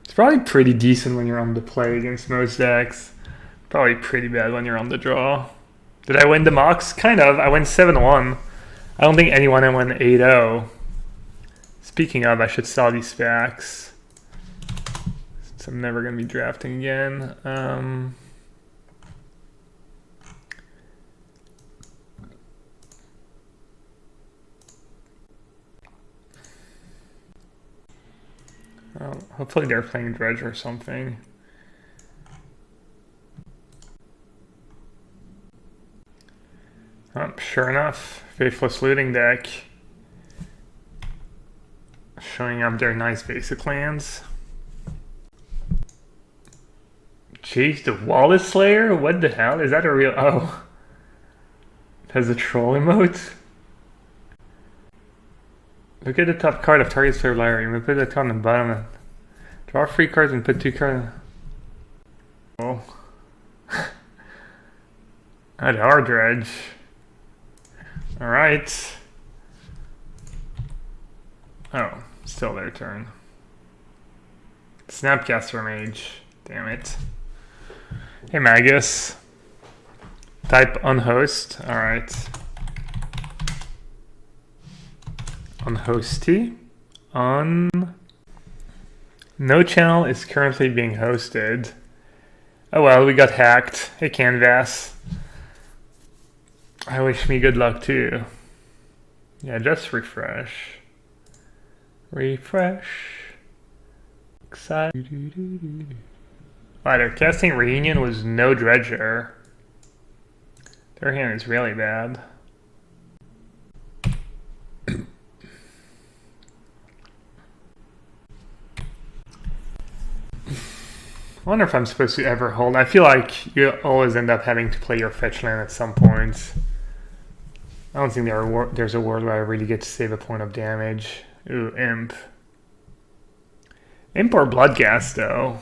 It's probably pretty decent when you're on the play against most decks. Probably pretty bad when you're on the draw. Did I win the Mox? Kind of. I went 7-1. I don't think anyone went 8-0. Speaking of, I should sell these specs. Since I'm never going to be drafting again. Well, hopefully they're playing Dredge or something. Oh, sure enough, Faithless Looting deck. Showing up their nice basic lands. Jace the Wallet Slayer? What the hell? Is that a real... Oh. It has a troll emote? Look at the top card of target's player library. You may put that card on the bottom. Draw 3 cards and put 2 cards. Oh. At our Dredge. Alright. Oh, still their turn. Snapcaster Mage. Damn it. Hey Magus. Type unhost. Alright. Unhosty. No channel is currently being hosted. Oh well, we got hacked. Hey Canvas. I wish me good luck too. Yeah, just refresh. Refresh. Excited. Wow, their casting Reunion was no Dredger. Their hand is really bad. I wonder if I'm supposed to ever hold. I feel like you always end up having to play your fetch land at some point. I don't think there's a world where I really get to save a point of damage. Ooh, Imp. Imp or Bloodghast, though.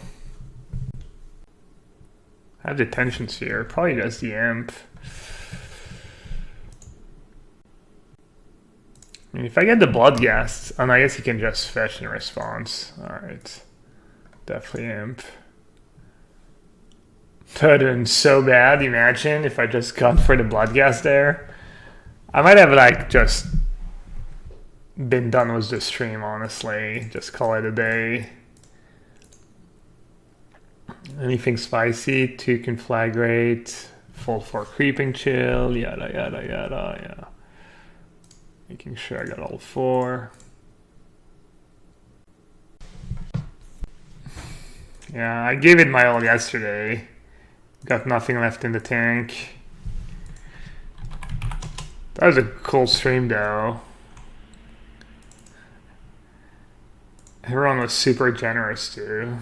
I have Detention Sphere. Probably just the Imp. I mean, if I get the Bloodghast, and I guess you can just fetch in response. Alright. Definitely Imp. That would have been so bad, imagine, if I just gone for the Bloodghast there. I might have, like, just been done with the stream, honestly. Just call it a day. Anything spicy? 2 Conflagrate, Fold 4 Creeping Chill, yada yada yada, yeah. Making sure I got all 4. Yeah, I gave it my all yesterday. Got nothing left in the tank. That was a cool stream though. Everyone was super generous too.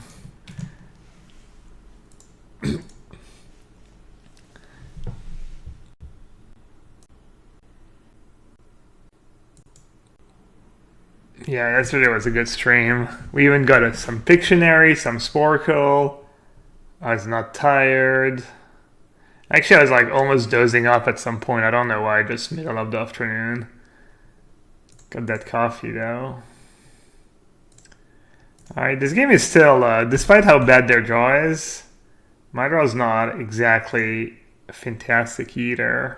Yeah, yesterday was a good stream. We even got some Pictionary, some Sporkle. I was not tired. Actually, I was like almost dozing off at some point. I don't know why, just middle of the afternoon. Got that coffee though. Alright, this game is still, despite how bad their draw is, my draw is not exactly fantastic either.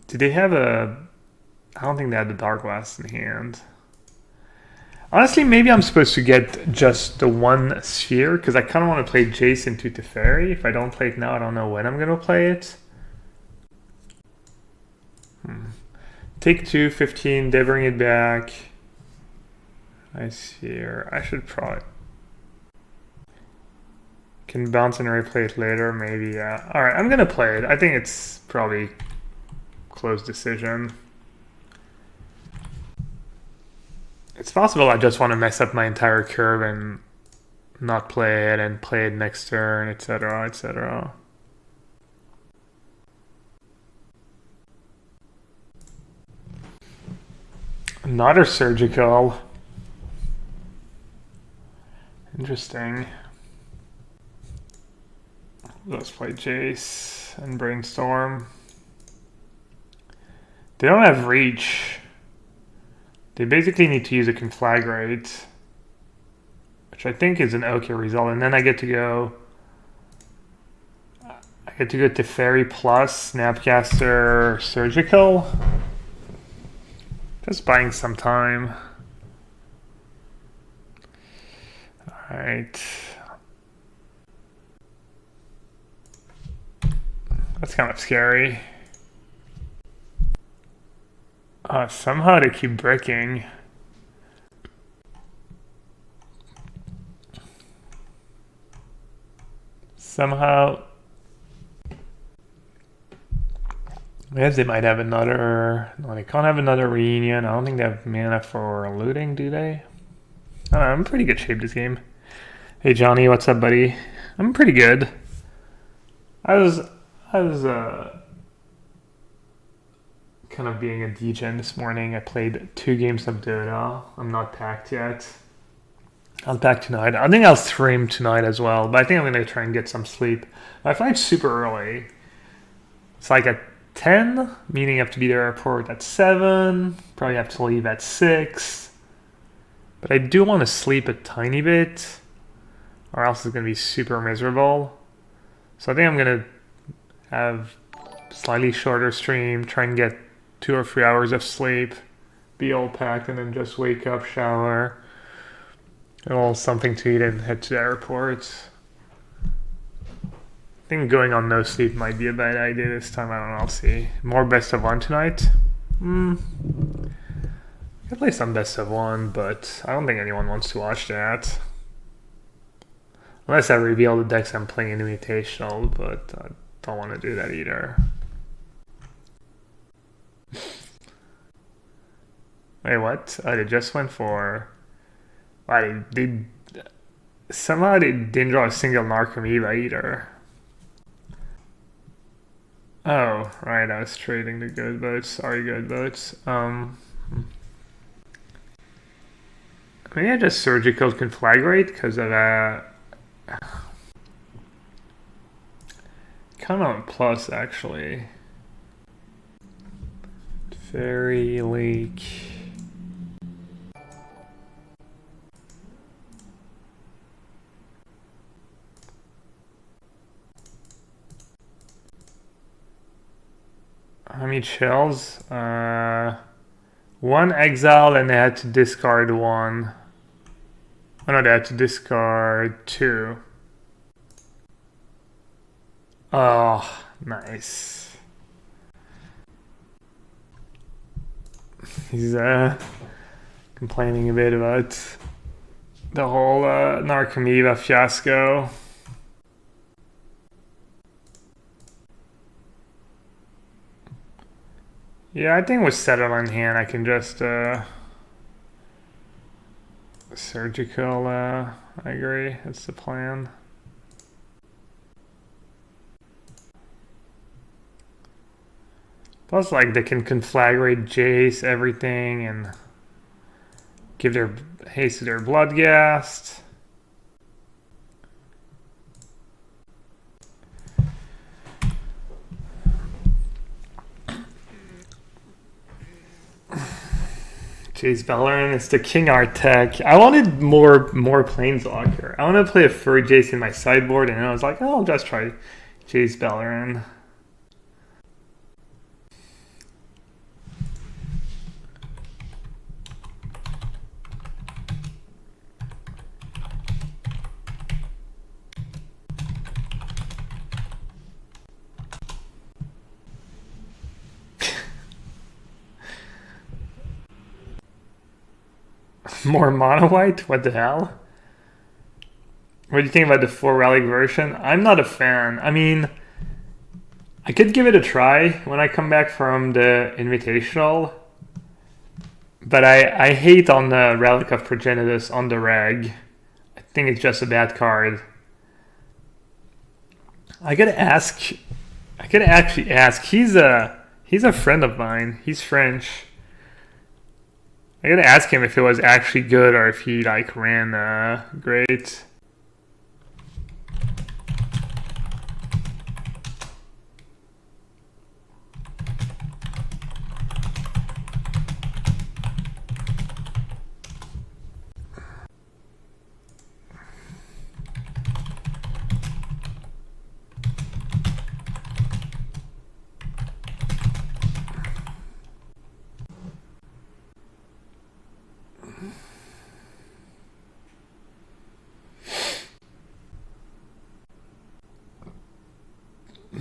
Do they have a... I don't think they had the Dark Blast in hand. Honestly, maybe I'm supposed to get just the 1 sphere, because I kind of want to play Jace into Teferi. If I don't play it now, I don't know when I'm going to play it. Take 2, 15, they bring it back. I sphere. I should probably... Can bounce and replay it later, maybe, yeah. Alright, I'm going to play it. I think it's probably close decision. It's possible I just want to mess up my entire curve and not play it and play it next turn, etc., etc. Another surgical. Interesting. Let's play Jace and Brainstorm. They don't have reach. They basically need to use a Conflagrate. which I think is an okay result. And then I get to go to Fairy Plus, Snapcaster, Surgical. Just buying some time. Alright. That's kind of scary. Somehow they keep breaking. Somehow. I guess they might have another. No, they can't have another reunion. I don't think they have mana for looting, do they? I don't know, I'm in pretty good shape this game. Hey Johnny, what's up, buddy? I'm pretty good. I was kind of being a degen this morning. I played 2 games of Dota. I'm not packed yet. I'll pack tonight. I think I'll stream tonight as well, but I think I'm going to try and get some sleep. I flight super early. It's like at 10, meaning I have to be there at airport at 7. Probably have to leave at 6. But I do want to sleep a tiny bit, or else it's going to be super miserable. So I think I'm going to have slightly shorter stream, try and get 2 or 3 hours of sleep, be all packed, and then just wake up, shower, and all something to eat, and head to the airport. I think going on no sleep might be a bad idea this time. I don't know, I'll see. More best of 1 tonight? I could play some best of 1, but I don't think anyone wants to watch that. Unless I reveal the decks I'm playing in Invitational, but I don't want to do that either. Wait, what? Oh, they just went for... Wow, somehow they didn't draw a single Narcomoeba either. Oh, right, I was trading the good votes. Sorry, good votes. Maybe I just Surgical Conflagrate because of kind of a plus, actually. Fairy Leak. How many shells? 1 exile, and they had to discard 1. Oh no, they had to discard 2. Oh, nice. He's complaining a bit about the whole Narcomoeba fiasco. Yeah, I think with settled on hand, I can just Surgical. I agree. That's the plan. Plus, like, they can conflagrate Jace, everything, and give their haste to their Bloodghast. Jace Valorant is the King Art tech. I wanted more Planeswalker. I want to play a Furry Jace in my sideboard, and I was like, oh, I'll just try Jace Valorant. More mono white? What the hell? What do you think about the 4 relic version? I'm not a fan. I mean, I could give it a try when I come back from the Invitational, but I hate on the Relic of Progenitus on the reg. I think it's just a bad card. I could actually ask. He's a friend of mine. He's French. I gotta ask him if it was actually good or if he like ran great.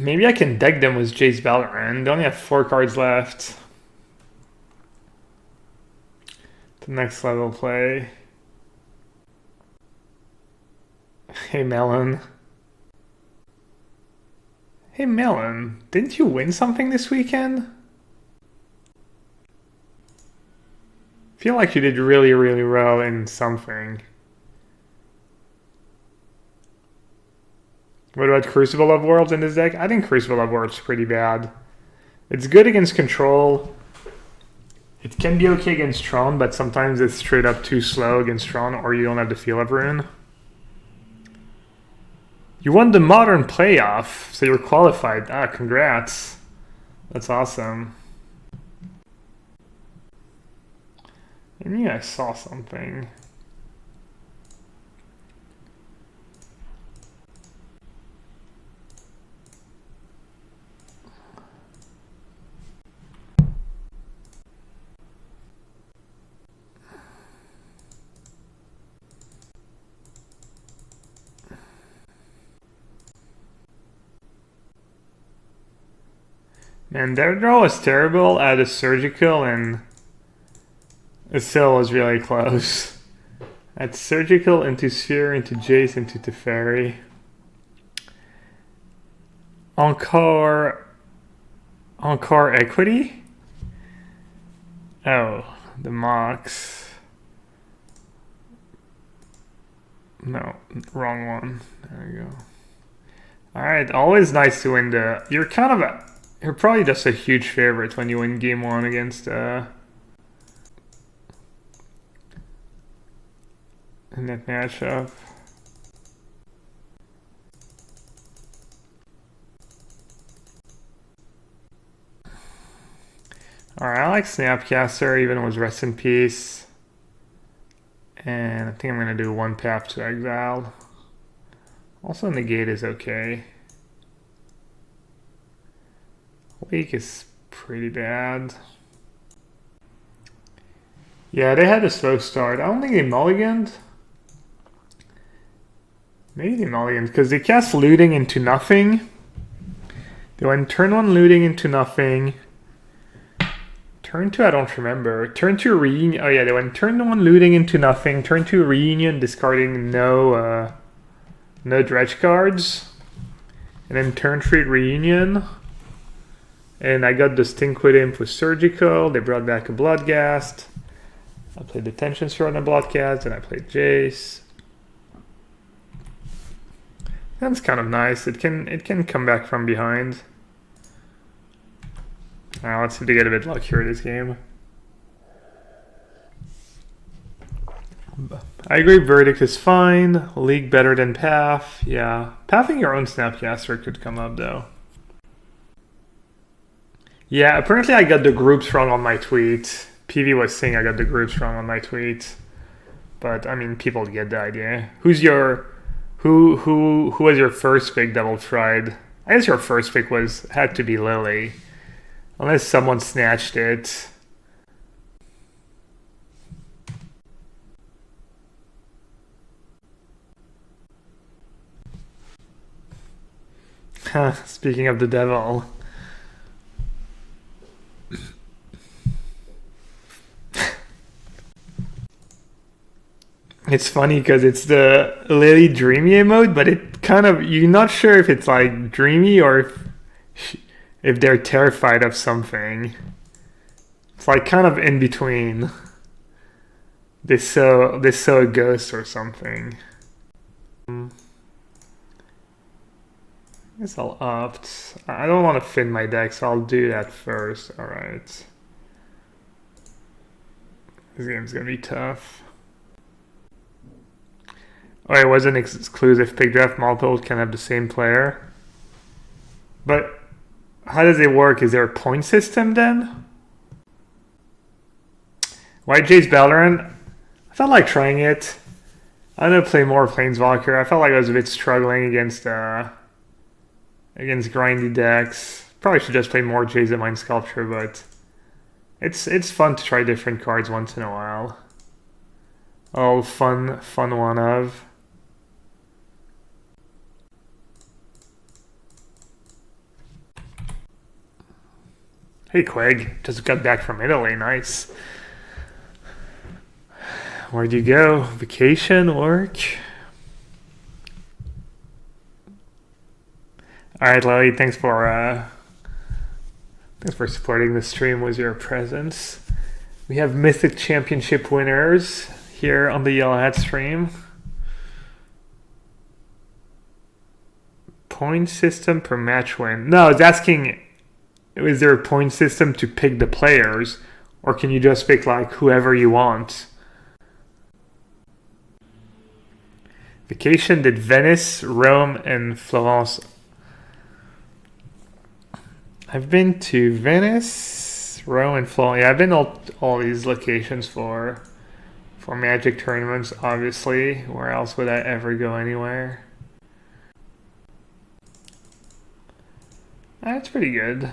Maybe I can deck them with Jace Valorant. They only have 4 cards left. The next level play. Hey, Melon. Hey, Melon. Didn't you win something this weekend? I feel like you did really, really well in something. What about Crucible of Worlds in this deck? I think Crucible of Worlds is pretty bad. It's good against control. It can be okay against Tron, but sometimes it's straight up too slow against Tron, or you don't have the feel of Rune. You won the Modern Playoff, so you're qualified. Ah, congrats. That's awesome. I knew I saw something. Man, their draw was terrible at a surgical, and it still was really close. At surgical, into sphere, into Jace, into Teferi. Encore equity? Oh, the Mox. No, wrong one. There we go. Alright, always nice to win the... You're probably just a huge favorite when you win game 1 against in that matchup. Alright, I like Snapcaster, even with Rest in Peace. And I think I'm going to do 1 Path to Exile. Also, Negate is okay. Leak is pretty bad. Yeah, they had a slow start. I don't think they mulliganed. Maybe they mulliganed because they cast Looting into nothing. They went turn 1 Looting into nothing. Turn 2, I don't remember. Turn 2 Reunion. Oh yeah, they went turn 1 Looting into nothing. Turn 2 Reunion, discarding no dredge cards. And then turn 3 Reunion. And I got the Stinkwood Imp with Surgical. They brought back a Bloodghast. I played the Tension Sword on a Bloodghast, and I played Jace. That's kind of nice. It can come back from behind. Now let's see if they get a bit luckier this game. I agree, Verdict is fine. League better than Path. Yeah. Pathing your own Snapcaster could come up though. Yeah, apparently I got the groups wrong on my tweet. PV was saying I got the groups wrong on my tweet. But I mean, people get the idea. Who was your first pick double tried? I guess your first pick had to be Lily. Unless someone snatched it. Speaking of the devil. It's funny because it's the Lily Dreamy emote, but it kind of, you're not sure if it's like dreamy or if they're terrified of something. It's like kind of in between. They saw a ghost or something. I guess I'll opt. I don't want to fin my deck, so I'll do that first. Alright. This game's gonna be tough. Oh, it wasn't exclusive. Pick draft multiple can have the same player. But how does it work? Is there a point system then? White Jace Valorant? I felt like trying it. I'm gonna play more Planeswalker. I felt like I was a bit struggling against grindy decks. Probably should just play more Jace and Mind Sculpture, but it's fun to try different cards once in a while. Oh, fun one of. Hey Quig, just got back from Italy, nice. Where'd you go? Vacation, work? Alright Lily, thanks for supporting the stream with your presence. We have Mythic Championship winners here on the Yellowhat stream. Point system per match win. No, it's asking, is there a point system to pick the players, or can you just pick like whoever you want? Vacation did Venice, Rome, and Florence. I've been to Venice, Rome, and Florence. Yeah, I've been all these locations for Magic tournaments, obviously. Where else would I ever go anywhere? That's pretty good.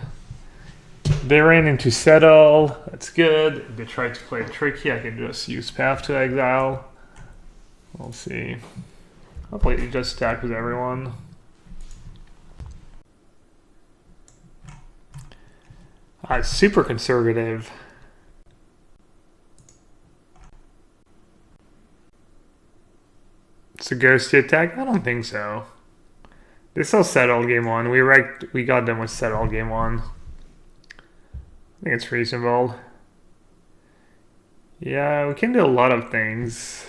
They ran into Settle. That's good. If they tried to play tricky, I can just use Path to Exile. We'll see. Hopefully you just stack with everyone. Super conservative. It's a ghosty attack? I don't think so. They still settled game one. We got them with settle game one. I think it's reasonable. Yeah, we can do a lot of things.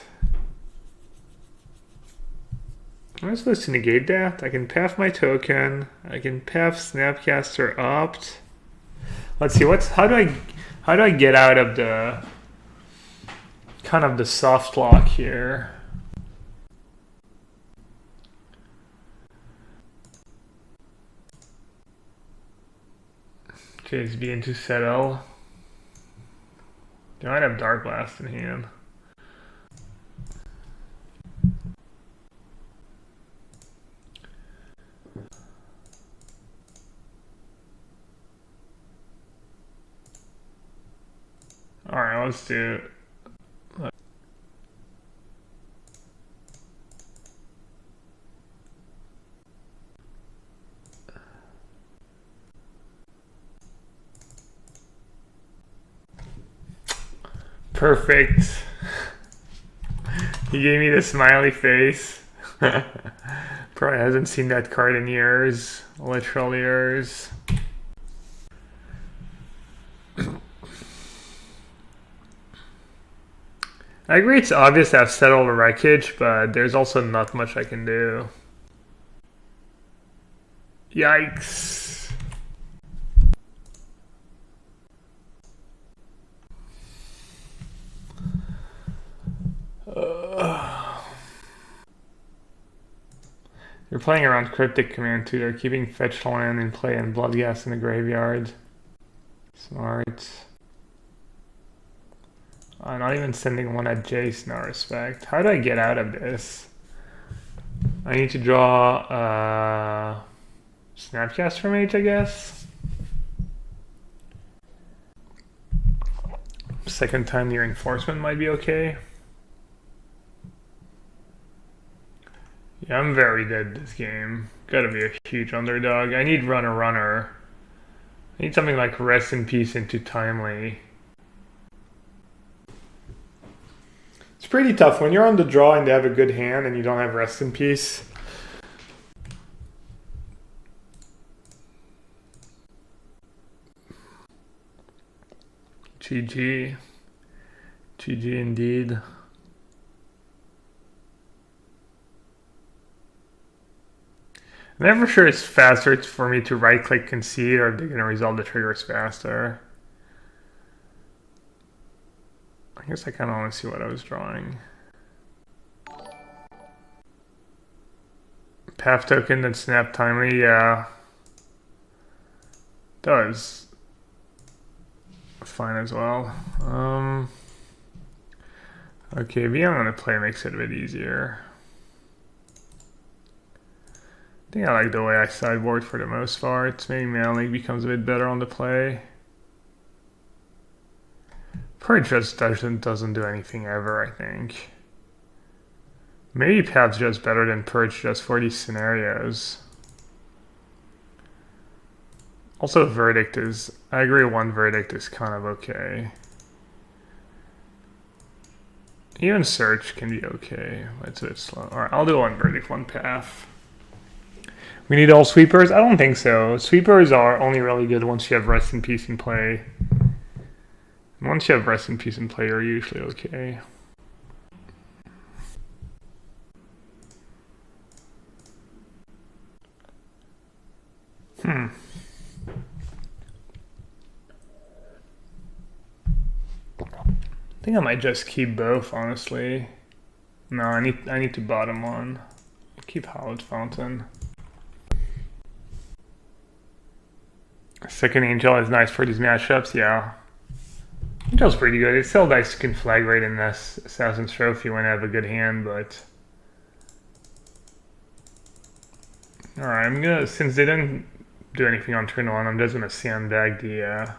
Am I supposed to negate that? I can path my token. I can path Snapcaster Opt. Let's see, how do I get out of the kind of the soft lock here? Jace begin to settle. They might have Dark Blast in hand. Alright, let's do it. Perfect. He gave me the smiley face. Probably hasn't seen that card in years. Literal years. I agree it's obvious to have settled the wreckage, but there's also not much I can do. Yikes. They're playing around Cryptic Command too. They're keeping Fetch Land in play and Bloodghast in the graveyard. Smart. I'm not even sending one at Jace, no respect. How do I get out of this? I need to draw Snapcaster Mage, I guess. Second time the reinforcement might be okay. Yeah, I'm very dead this game. Gotta be a huge underdog. I need runner. I need something like Rest in Peace into Timely. It's pretty tough when you're on the draw and they have a good hand and you don't have Rest in Peace. GG. GG indeed. I'm never sure it's faster for me to right-click concede or if they're going to resolve the triggers faster. I guess I kind of want to see what I was drawing. Path token and snap timely, yeah. Does. Fine as well. Okay, being on the play makes it a bit easier. I think I like the way I sideboard for the most part. Maybe Mana Leak becomes a bit better on the play. Purge just doesn't do anything ever, I think. Maybe Path's just better than Purge just for these scenarios. Also, verdict is, I agree, one verdict is kind of okay. Even search can be okay. It's a bit slow. Alright, I'll do one verdict, one path. We need all sweepers? I don't think so. Sweepers are only really good once you have rest in peace in play. And once you have rest in peace in play, you're usually okay. I think I might just keep both, honestly. No, I need to bottom one. Keep Hallowed Fountain. Second Angel is nice for these matchups, yeah. Angel's pretty good. It's still nice to conflagrate in this Assassin's Trophy when I have a good hand, but... Alright, I'm gonna, since they didn't do anything on turn 1, I'm just gonna sandbag the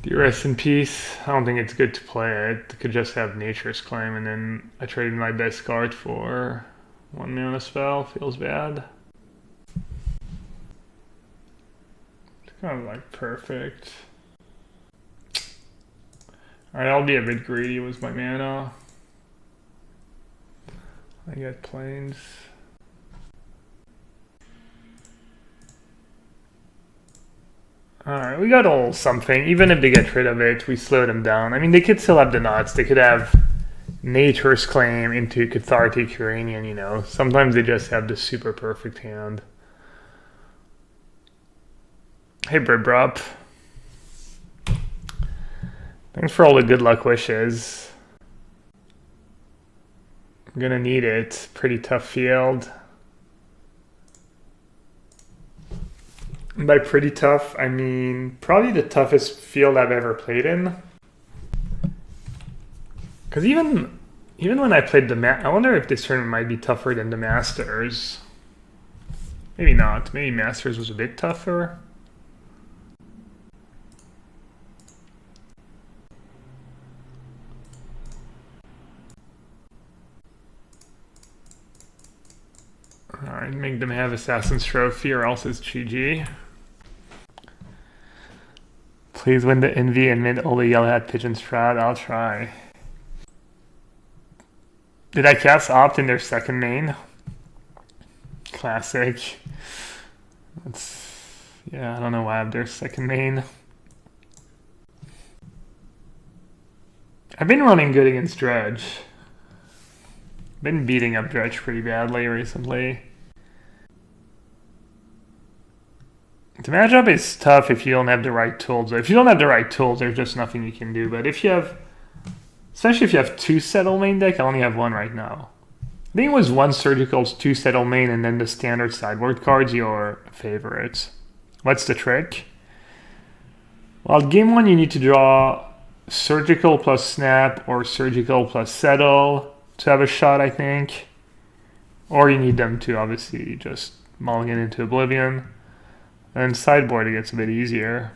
rest in peace. I don't think it's good to play it. I could just have Nature's Claim, and then I traded my best card for 1 mana spell. Feels bad. It's kind of like perfect. Alright, I'll be a bit greedy with my mana. I get planes. Alright, we got all something. Even if they get rid of it, we slow them down. I mean, they could still have the nuts. They could have Nature's Claim into Cathartic Uranian, you know. Sometimes they just have the super perfect hand. Hey, Bribrop. Thanks for all the good luck wishes. I'm gonna need it. Pretty tough field. And by pretty tough, I mean probably the toughest field I've ever played in. Because even when I played I wonder if this tournament might be tougher than the Masters. Maybe not. Maybe Masters was a bit tougher. Alright, make them have Assassin's Trophy or else it's GG. Please win the Envy and mint all the Yellowhat Pigeon Strat. I'll try. Did I cast Opt in their second main? Classic. Yeah, I don't know why I have their second main. I've been running good against Dredge. Been beating up Dredge pretty badly recently. The matchup is tough if you don't have the right tools. If you don't have the right tools, there's just nothing you can do. But if you have, especially if you have 2 settle main deck, I only have 1 right now. I think it was 1 surgical, 2 settle main, and then the standard sideboard cards, your favorites. What's the trick? Well, game 1 you need to draw surgical plus snap or surgical plus settle to have a shot, I think. Or you need them to obviously just mulligan into oblivion. And sideboard it gets a bit easier.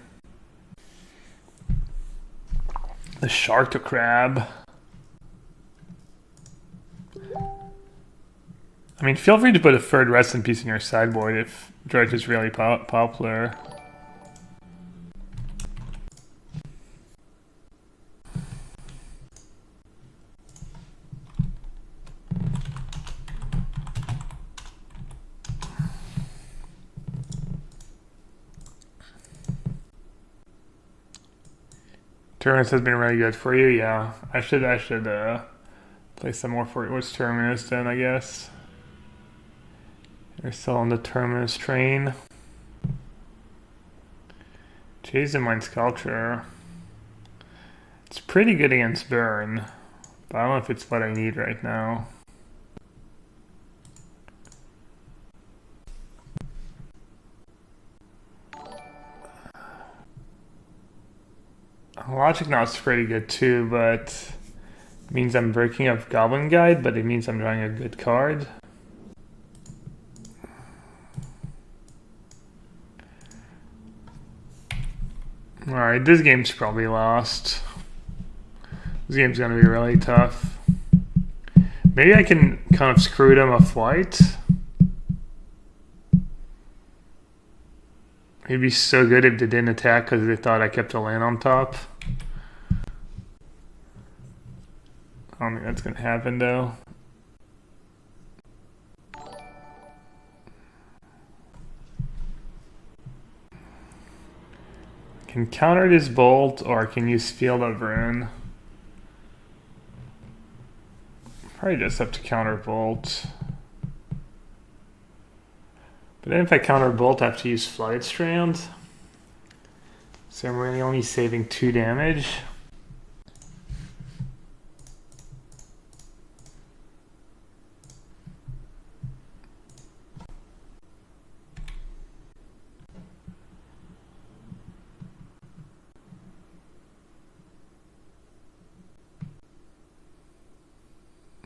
The shark to crab. I mean, feel free to put a third rest in peace in your sideboard if Dredge is really popular. Terminus has been really good for you, yeah. I should play some more for it with Terminus then, I guess. You're still on the Terminus train. Jace and Mind Sculpture. It's pretty good against Burn, but I don't know if it's what I need right now. Logic Knot's pretty good too, but it means I'm breaking up Goblin Guide, but it means I'm drawing a good card. Alright, this game's probably lost. This game's gonna be really tough. Maybe I can kind of screw them off white. It'd be so good if they didn't attack because they thought I kept the land on top. I don't think that's gonna happen though. Can counter this bolt or can use Field of Ruin. Probably just have to counter bolt. But then if I counter bolt, I have to use Flight Strand. So I'm really only saving 2 damage.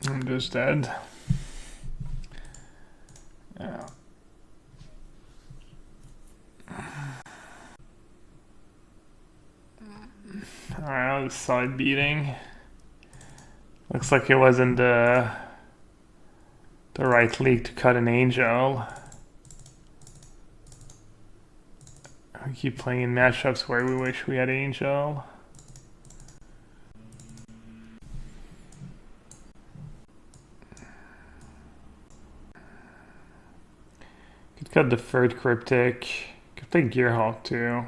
I'm just dead. Yeah. Alright, the side beating. Looks like it wasn't the right league to cut an angel. We keep playing in matchups where we wish we had angel. Could cut the third cryptic. Could play Gearhawk too.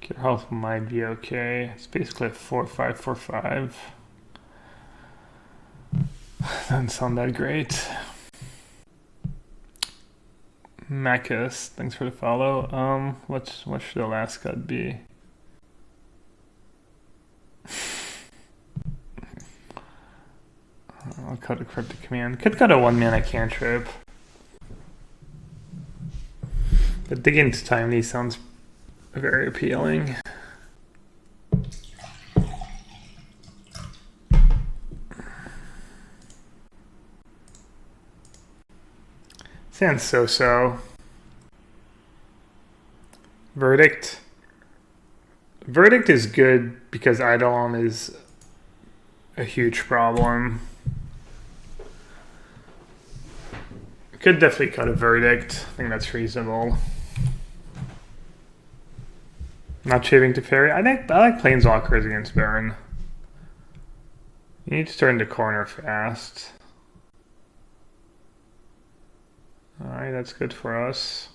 Gearhawk might be okay. It's basically a 4-5-4-5. Doesn't sound that great. Macus, thanks for the follow. What should the last cut be? I'll cut a cryptic command. Could cut a 1-mana cantrip. But digging into Timely sounds very appealing. Sounds so-so. Verdict. Verdict is good because Eidolon is a huge problem. Could definitely cut a Verdict. I think that's reasonable. Not shaving to Fairy. I like Planeswalkers against Baron. You need to turn the corner fast. Alright, that's good for us.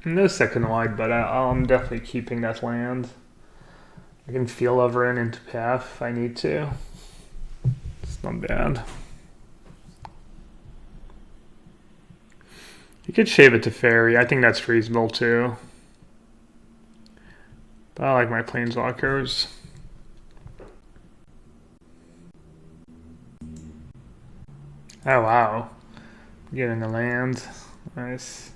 No second wide, but I'm definitely keeping that land. I can Field of Ruin into path if I need to. It's not bad. You could shave it to Fairy. I think that's reasonable too. But I like my Planeswalkers. Oh wow. Getting the land. Nice.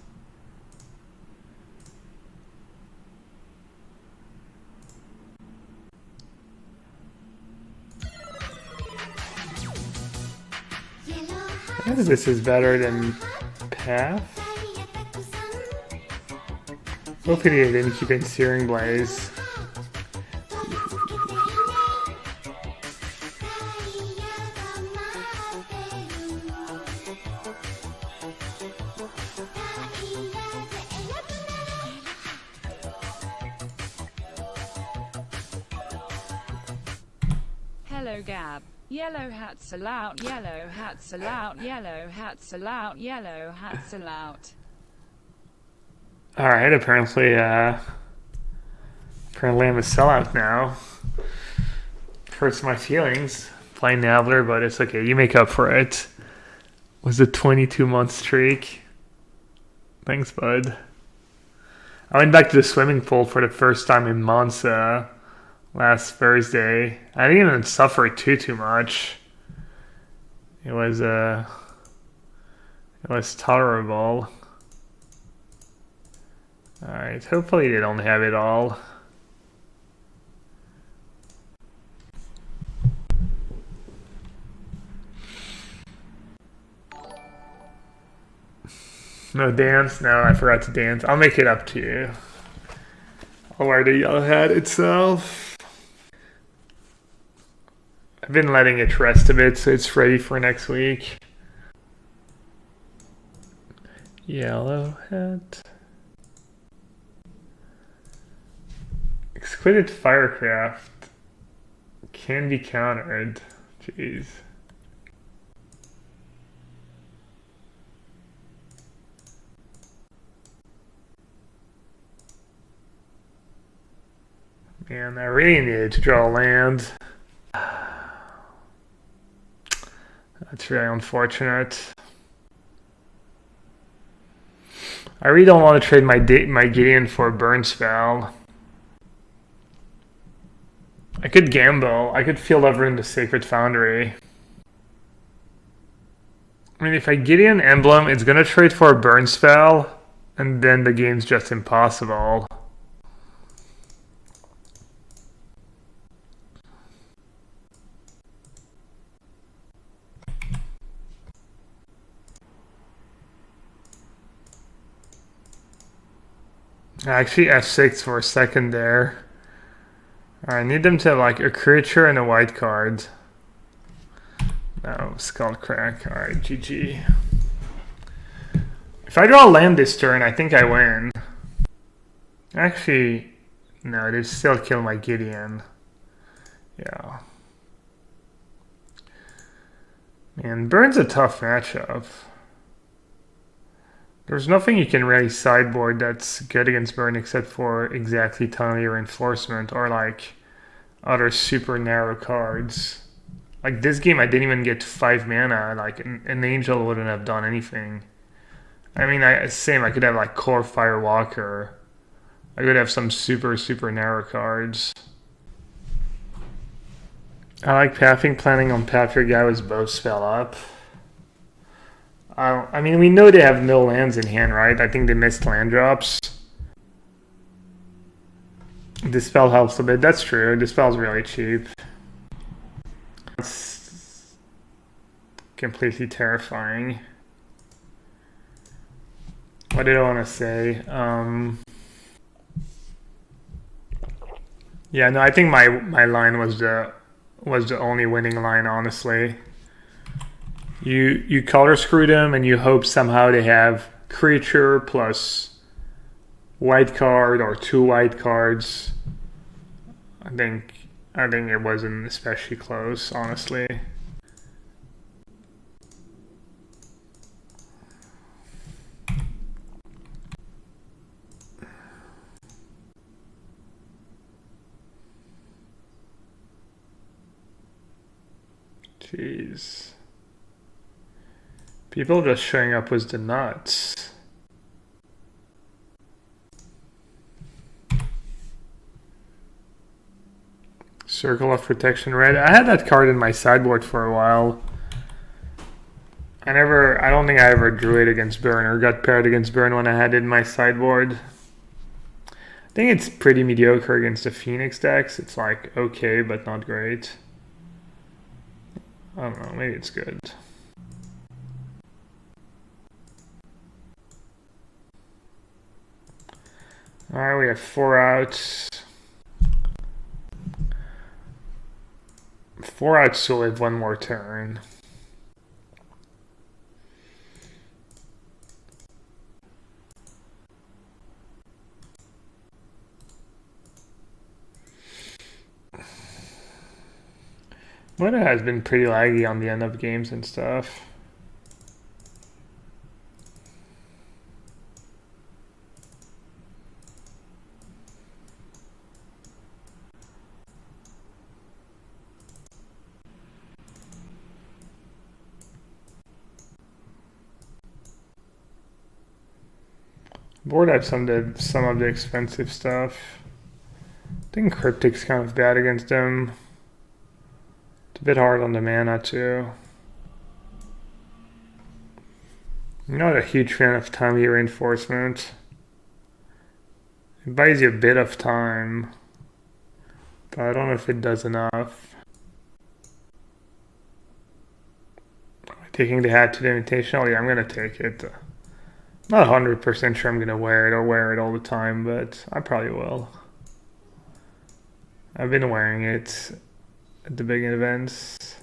I guess this is better than Path. Hopefully they didn't keep in Searing Blaze. Hello Gab. Yellow hats allowed, yellow hats allowed, yellow hats allowed, yellow hats allowed. Alright, apparently I'm a sellout now. Hurts my feelings playing Naveler, but it's okay, you make up for it. Was a 22-month streak. Thanks, bud. I went back to the swimming pool for the first time in months last Thursday. I didn't even suffer too much. It was tolerable. Alright, hopefully they don't have it all. No dance? No, I forgot to dance. I'll make it up to you. I'll wear the yellow hat itself. I've been letting it rest a bit so it's ready for next week. Yellowhat. Exquisite Firecraft can be countered. Jeez. Man, I really needed to draw a land. That's really unfortunate. I really don't want to trade my Gideon for a burn spell. I could gamble. I could field over into Sacred Foundry. I mean, if I Gideon Emblem, it's gonna trade for a burn spell, and then the game's just impossible. Actually, F6 for a second there. I need them to have like a creature and a white card. No, Skullcrack. Alright, GG. If I draw a land this turn, I think I win. Actually, no, they still kill my Gideon. Yeah. Man, Burn's a tough matchup. There's nothing you can really sideboard that's good against Burn except for exactly Tunnel Reinforcement or like other super narrow cards. Like this game I didn't even get 5 mana, like an Angel wouldn't have done anything. I mean, I could have like Core Firewalker. I could have some super narrow cards. I like pathing, planning on path your guy was both spell up. I mean, we know they have no lands in hand, right? I think they missed land drops. Dispel helps a bit. That's true. Dispel's really cheap. It's completely terrifying. What did I want to say? Yeah, no, I think my line was the only winning line, honestly. You color screw them and you hope somehow they have creature plus white card or 2 white cards. I think it wasn't especially close, honestly. Jeez. People just showing up was the nuts. Circle of Protection red. I had that card in my sideboard for a while. I don't think I ever drew it against Burn or got paired against Burn when I had it in my sideboard. I think it's pretty mediocre against the Phoenix decks. It's like okay, but not great. I don't know, maybe it's good. Alright, we have 4 outs. 4 outs still have 1 more turn. Meta has been pretty laggy on the end of games and stuff. Board had some of the expensive stuff. I think Cryptic's kind of bad against him. It's a bit hard on the mana too. I'm not a huge fan of timely reinforcement. It buys you a bit of time, but I don't know if it does enough. Taking the hat to the Invitational, yeah, I'm gonna take it. Not 100% sure I'm gonna wear it all the time, but I probably will. I've been wearing it at the big events.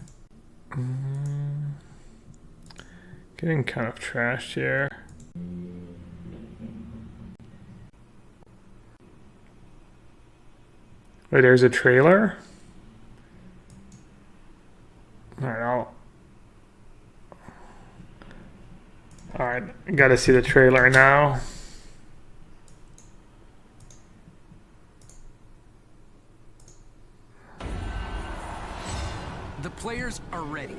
Getting kind of trashed here. Wait, there's a trailer? Alright, Alright, gotta see the trailer now. The players are ready.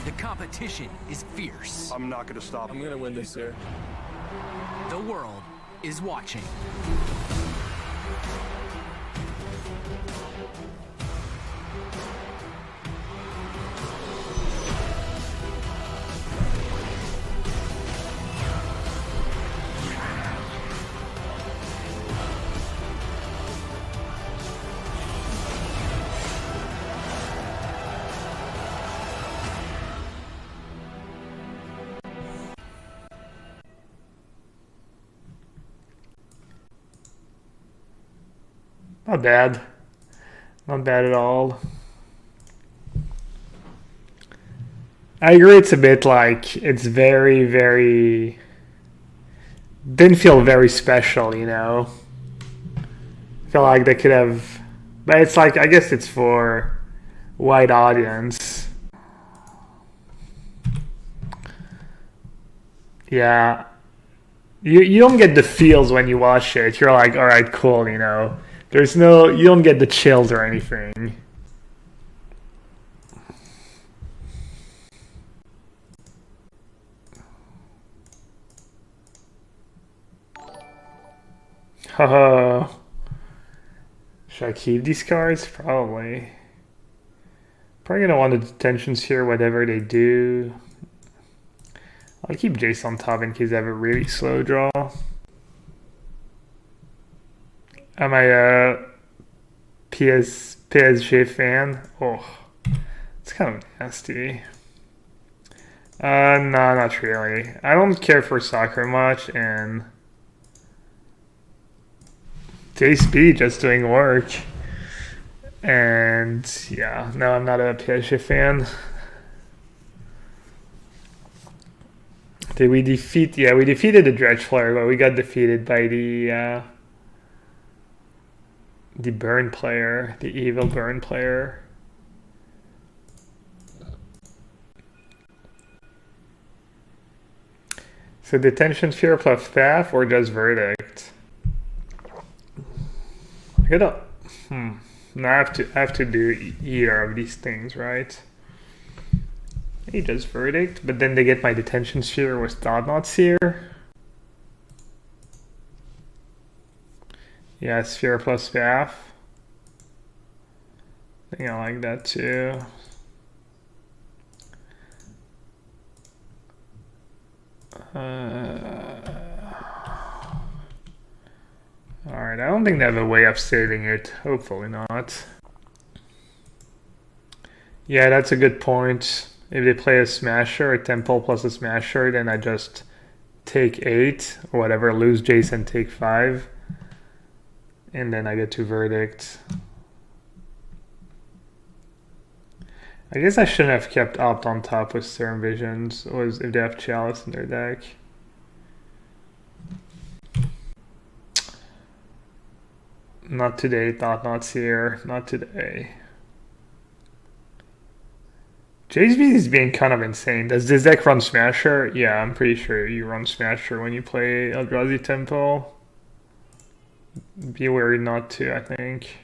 The competition is fierce. I'm not gonna stop. I'm gonna win this year. The world is watching. Not bad. Not bad at all. I agree it's a bit like, it's very, very... Didn't feel very special, you know? I feel like they could have... But it's like, I guess it's for wide audience. Yeah. You don't get the feels when you watch it. You're like, alright, cool, you know? There's no, you don't get the chills or anything. Haha. Should I keep these cards? Probably. Probably gonna want the detentions here, whatever they do. I'll keep Jace on top in case I have a really slow draw. Am I a PSG fan? Oh, it's kind of nasty. No, not really. I don't care for soccer much, and Jace B just doing work. And yeah, no, I'm not a PSG fan. Did we defeat? Yeah, we defeated the Dredge Flare, but we got defeated by the burn player, the evil burn player. So detention sphere plus path or just verdict? I gotta. No, I have to do either of these things, right? Maybe just verdict, but then they get my detention sphere with thought knots here. Yeah, sphere plus path. I think I like that too. Alright, I don't think they have a way of saving it. Hopefully not. Yeah, that's a good point. If they play a Smasher, a Temple plus a Smasher, then I just take 8 or whatever, lose Jace and take 5. And then I get to verdict. I guess I shouldn't have kept Opt on top with Stern Visions, or if they have Chalice in their deck. Not today, Thought Knots here. Not today. JSB is being kind of insane. Does this deck run Smasher? Yeah, I'm pretty sure you run Smasher when you play Eldrazi Temple. Be wary not to, I think.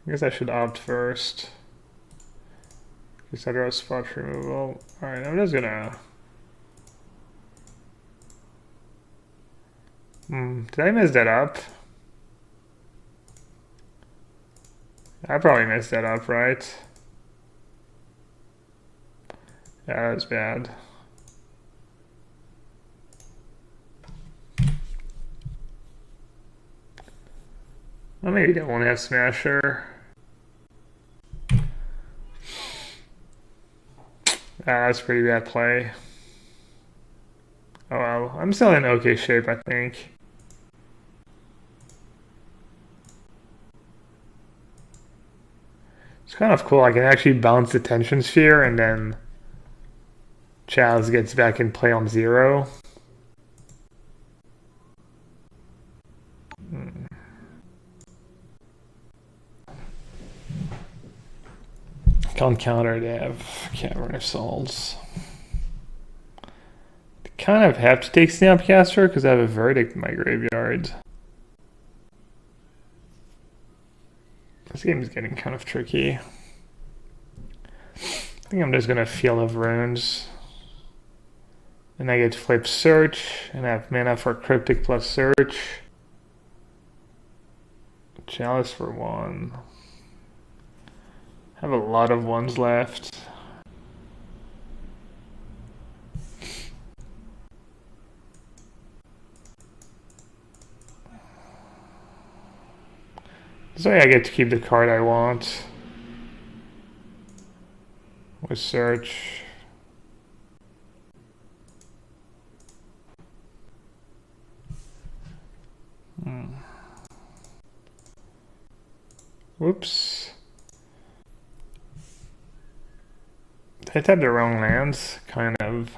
I guess I should opt first. Because I draw spot removal. Alright, I'm just gonna... did I mess that up? I probably messed that up, right? Yeah, that was bad. Well, maybe they won't have Smasher. That's a pretty bad play. Oh well, I'm still in okay shape, I think. It's kind of cool. I can actually bounce the tension sphere and then Chaz gets back in play on 0. Can't counter, they have Cavern of Souls. Kind of have to take Snapcaster because I have a Verdict in my graveyard. This game is getting kind of tricky. I think I'm just gonna Field of Runes. And I get Flip Search, and I have mana for Cryptic plus Search. Chalice for 1. I have a lot of 1s left. This way I get to keep the card I want. With Search. Whoops. They tapped the wrong lands, kind of.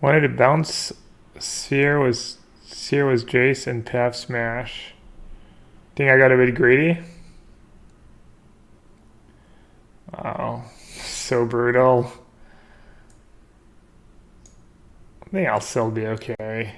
Wanted to bounce. Sphere was Jace and Path Smash. Think I got a bit greedy? Wow, so brutal. I think I'll still be okay.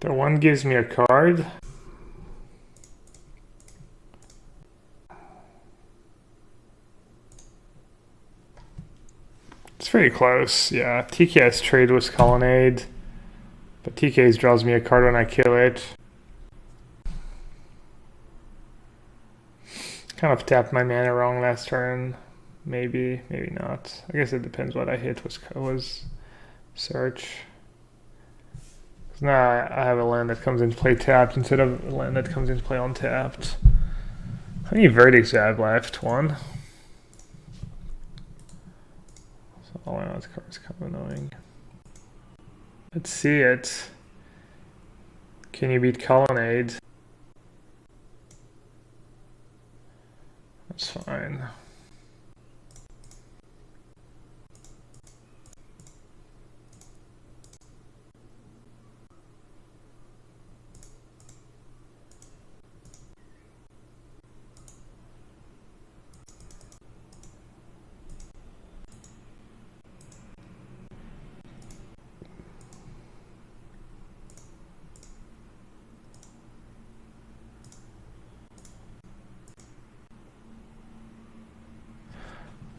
The 1 gives me a card. It's pretty close, yeah. TK's trade was Colonnade, but TK's draws me a card when I kill it. Kind of tapped my mana wrong last turn. Maybe, maybe not. I guess it depends what I hit was Search. Now I have a land that comes into play tapped instead of a land that comes into play untapped. How many verdicts do I have left? 1? So all I know is card's kind of annoying. Let's see it. Can you beat Colonnade? That's fine.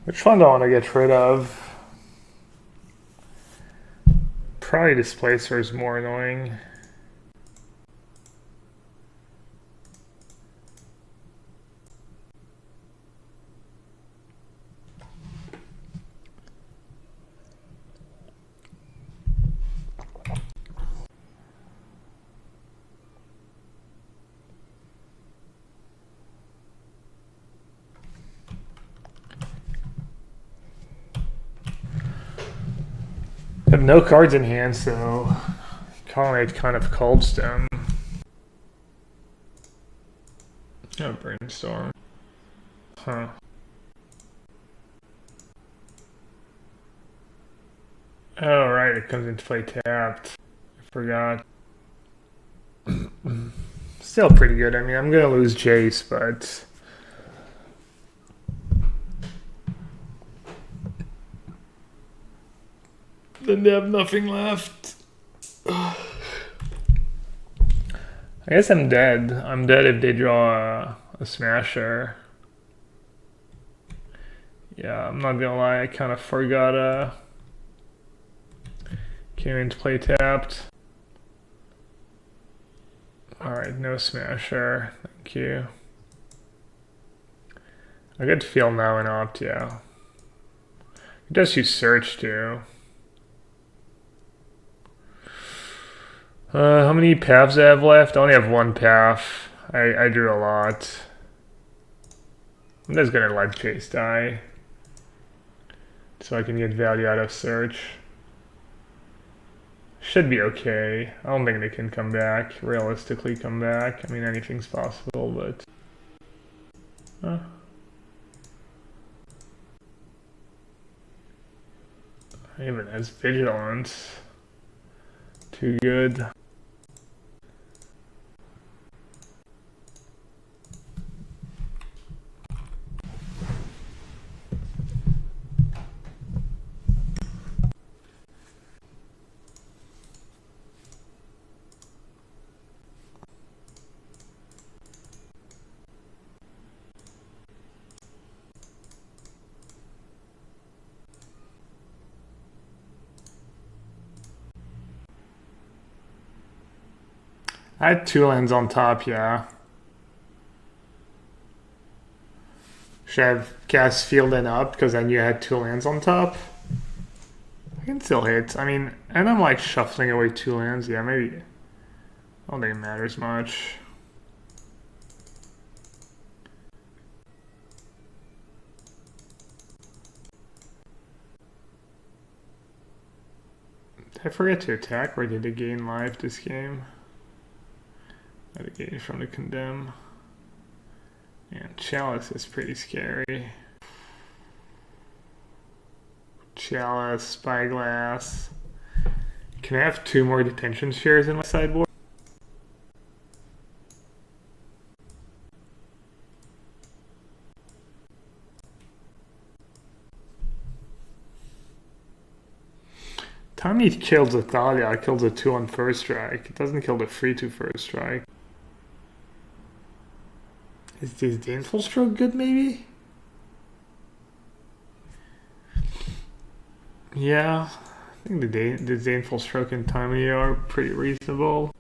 Which one do I want to get rid of? Probably Displacer is more annoying. I have no cards in hand, so Colonnade kind of cold stem. Oh, Brainstorm. Huh. Oh, right, it comes into play tapped. I forgot. Still pretty good. I mean, I'm gonna lose Jace, but then they have nothing left. I guess I'm dead. I'm dead if they draw a Smasher. Yeah, I'm not gonna lie, I kind of forgot came into play tapped. Alright, no Smasher. Thank you. I get to feel now and opt, yeah. It does use Search too. How many paths I have left? I only have 1 path. I drew a lot. I'm just gonna let Jace die, so I can get value out of search. Should be okay. I don't think they can come back, realistically come back. I mean, anything's possible, but... Even has vigilance. Too good. I had 2 lands on top, yeah. Should I have cast Field and up because then you had 2 lands on top? I can still hit. I mean, and I'm like shuffling away 2 lands. Yeah, maybe. I don't think it matters much. Did I forget to attack or did I gain life this game? I had a gain from the condemn. And Chalice is pretty scary. Chalice, Spyglass. Can I have 2 more detention spheres in my sideboard? Tommy kills a Thalia, kills a 2 on first strike. It doesn't kill the 3/2 first strike. Is this Disdainful Stroke good, maybe? Yeah, I think the Disdainful Stroke and Tommy are pretty reasonable.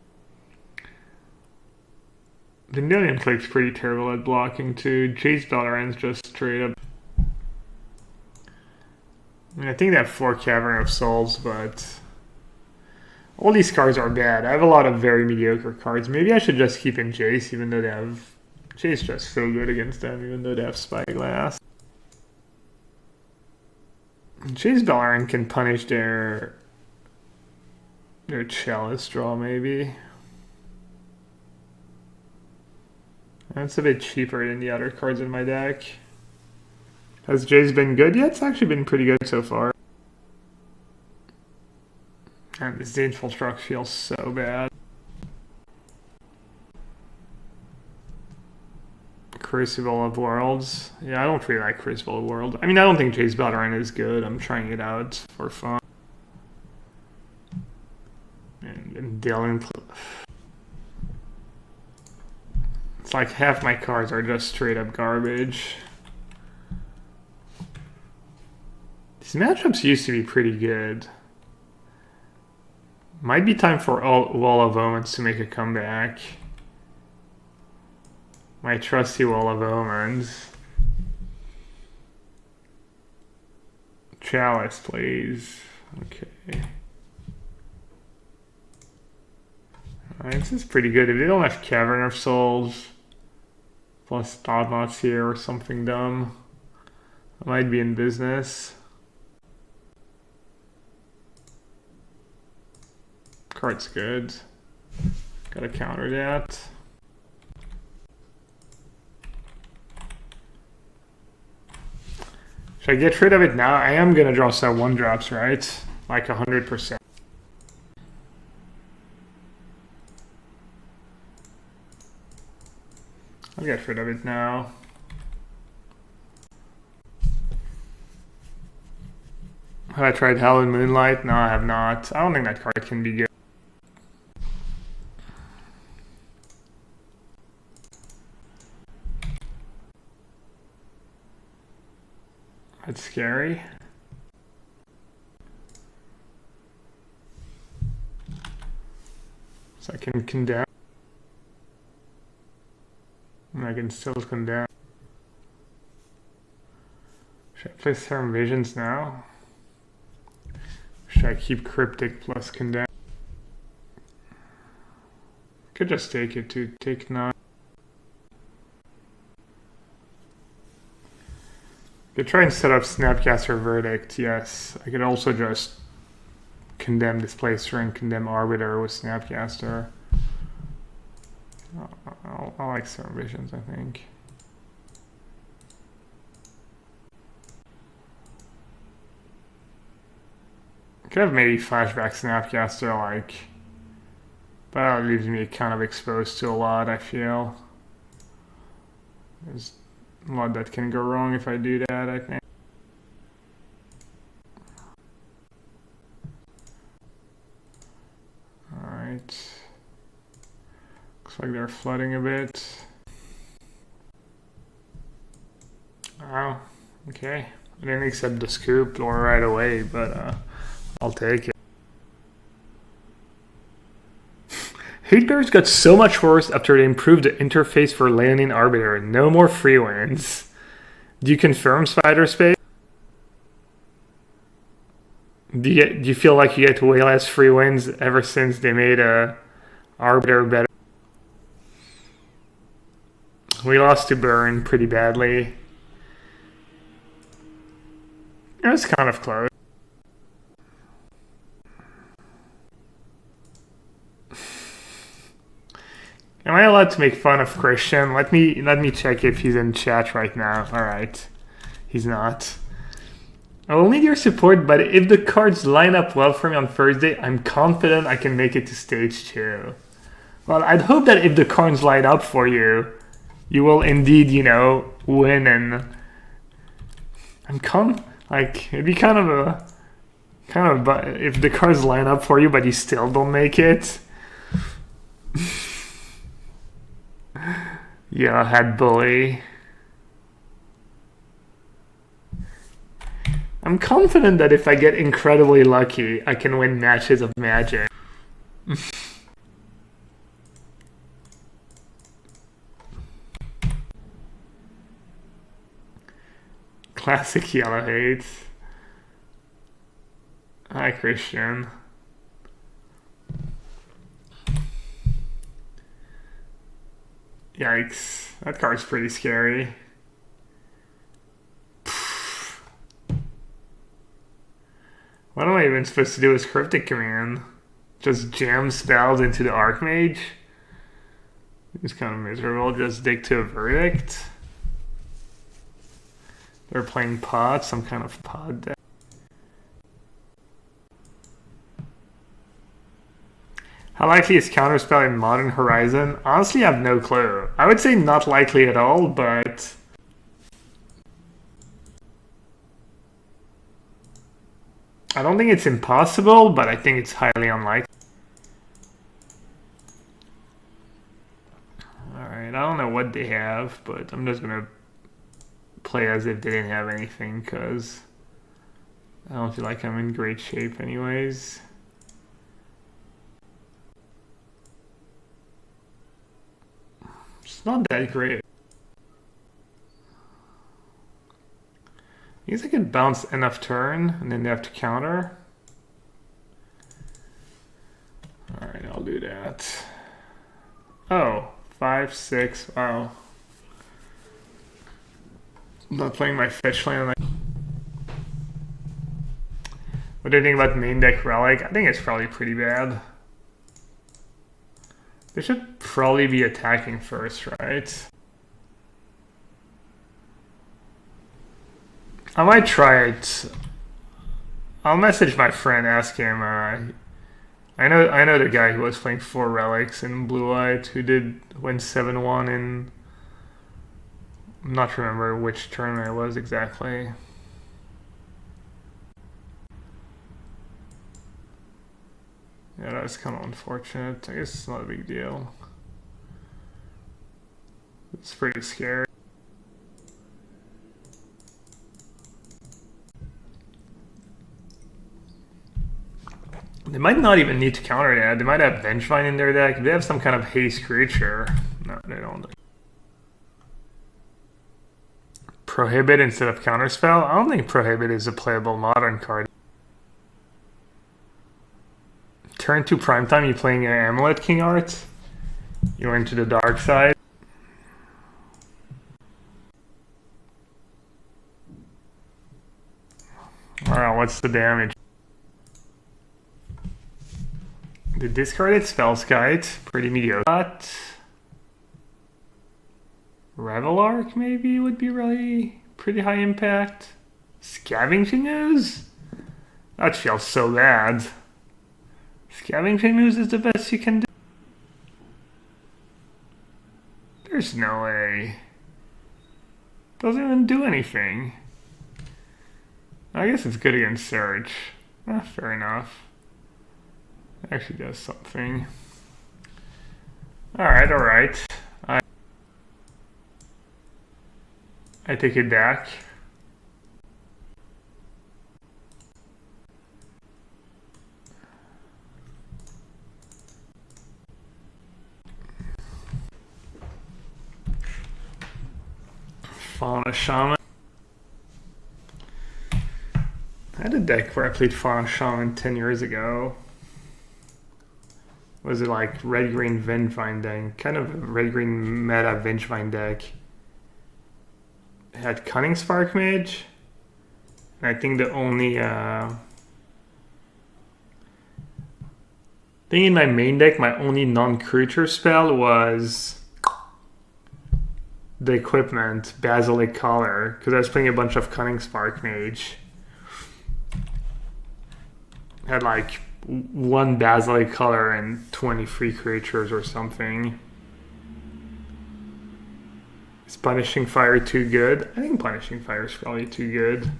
The Million Click's pretty terrible at blocking too. Jace Bellarine's just straight up. I mean, I think they have 4 Cavern of Souls, but all these cards are bad. I have a lot of very mediocre cards. Maybe I should just keep in Jace, even though they have... Jace just so good against them, even though they have Spyglass. Jace Bellarine can punish their Chalice draw, maybe. That's a bit cheaper than the other cards in my deck. Has Jace been good? Yeah, it's actually been pretty good so far. And this Disdainful Stroke feels so bad. Crucible of Worlds. Yeah, I don't really like Crucible of Worlds. I mean, I don't think Jace Bellarine is good. I'm trying it out for fun. And Dylan... It's like half my cards are just straight up garbage. These matchups used to be pretty good. Might be time for Wall of Omens to make a comeback. My trusty Wall of Omens. Chalice, please. Okay. Alright, this is pretty good. If they don't have Cavern of Souls, plus Thoughtmots here or something dumb, I might be in business. Card's good. Gotta counter that. Should I get rid of it now? I am gonna draw some 1-drops, right? Like 100%. I'll get rid of it now. Have I tried Hell and Moonlight? No, I have not. I don't think that card can be good. That's scary. So I can condemn. And I can still condemn. Should I play Serum Visions now? Should I keep Cryptic plus condemn? Could just take it to take 9. Could try and set up Snapcaster Verdict, yes. I could also just condemn Displacer and condemn Arbiter with Snapcaster. I like Serum Visions, I think. Could have maybe Flashback Snapcaster, like, but that leaves me kind of exposed to a lot, I feel. There's a lot that can go wrong if I do that, I think. Alright. Looks like they're flooding a bit. Oh, okay. I didn't accept the scoop or right away, but I'll take it. Hate Bears got so much worse after they improved the interface for Leonine Arbiter. No more free wins. Do you confirm, Spider Space? Do you feel like you get way less free wins ever since they made Arbiter better? We lost to Burn pretty badly. It was kind of close. Am I allowed to make fun of Christian? Let me check if he's in chat right now. Alright. He's not. I will need your support, but if the cards line up well for me on Thursday, I'm confident I can make it to stage 2. Well, I'd hope that if the cards line up for you, you will indeed, you know, win, and it'd be kind of if the cards line up for you but you still don't make it. Yeah, I had bully. I'm confident that if I get incredibly lucky, I can win matches of Magic. Classic yellow hate. Hi, Christian. Yikes. That card's pretty scary. What am I even supposed to do with Cryptic Command? Just jam spells into the Archmage? It's kind of miserable. Just dig to a Verdict. They're playing Pod, some kind of Pod deck. How likely is Counterspell in Modern Horizon? Honestly, I have no clue. I would say not likely at all, but I don't think it's impossible, but I think it's highly unlikely. Alright, I don't know what they have, but I'm just gonna play as if they didn't have anything, because I don't feel like I'm in great shape anyways. It's not that great. I guess I can bounce enough turn, and then they have to counter. Alright, I'll do that. Oh, 5, 6, wow. I'm not playing my fetch land. What do you think about main deck Relic? I think it's probably pretty bad. They should probably be attacking first, right? I might try it. I'll message my friend, ask him. I know the guy who was playing 4 relics in Blue White who did win 7-1 in. I'm not remember which tournament it was exactly. Yeah, that was kind of unfortunate. I guess it's not a big deal. It's pretty scary. They might not even need to counter that. They might have Vengevine in their deck. If they have some kind of haste creature. No, they don't. Prohibit instead of Counterspell? I don't think Prohibit is a playable modern card. Turn 2 Primetime, you playing an Amulet King Art? You're into the dark side. what's the damage? The discarded Spellskite, pretty mediocre. But Revelark maybe would be really pretty high impact. Scavenging Ooze? That feels so bad. Scavenging Ooze is the best you can do. There's no way. Doesn't even do anything. I guess it's good against Surge. Fair enough. Actually does something. Alright, alright. I take it back. Fauna Shaman. I had a deck where I played Fauna Shaman 10 years ago. Was it like red-green Vengevine deck? Kind of a red-green meta Vengevine deck. It had Cunning Spark Mage. And I think the only... I think in my main deck, my only non-creature spell was the equipment, Basilic Collar, because I was playing a bunch of Cunning Spark Mage. Had like one Basilic Color and 20 free creatures or something. Is Punishing Fire too good? I think Punishing Fire is probably too good.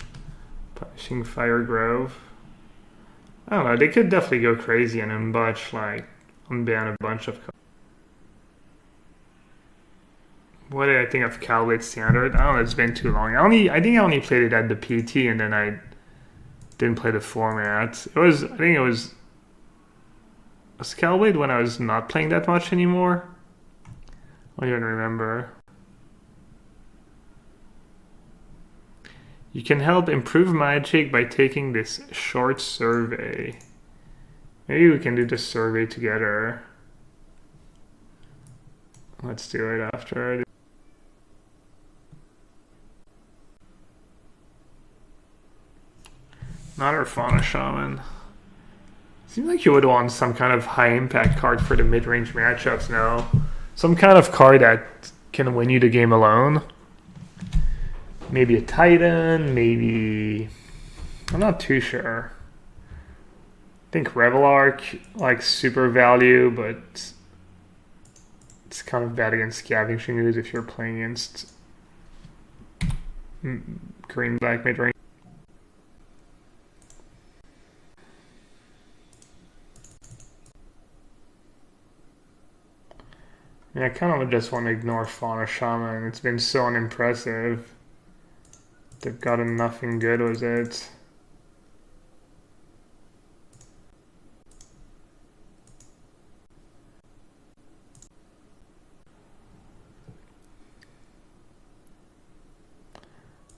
Punishing Fire Grove. I don't know, they could definitely go crazy and unban a bunch of... What did I think of Cowblade Standard? I don't know, it's been too long. I think I only played it at the PT and then I didn't play the format. I think it was Cowblade when I was not playing that much anymore. I don't even remember. You can help improve magic by taking this short survey. Maybe we can do the survey together. Let's do it after. Another Fauna Shaman. Seems like you would want some kind of high impact card for the mid-range matchups now. Some kind of card that can win you the game alone. Maybe a Titan, maybe... I'm not too sure. I think Revelark, like super value, but it's kind of bad against Scavenging Ooze if you're playing against green-black mid-range. Yeah, I kind of just want to ignore Fauna Shaman. It's been so unimpressive. They've gotten nothing good with it.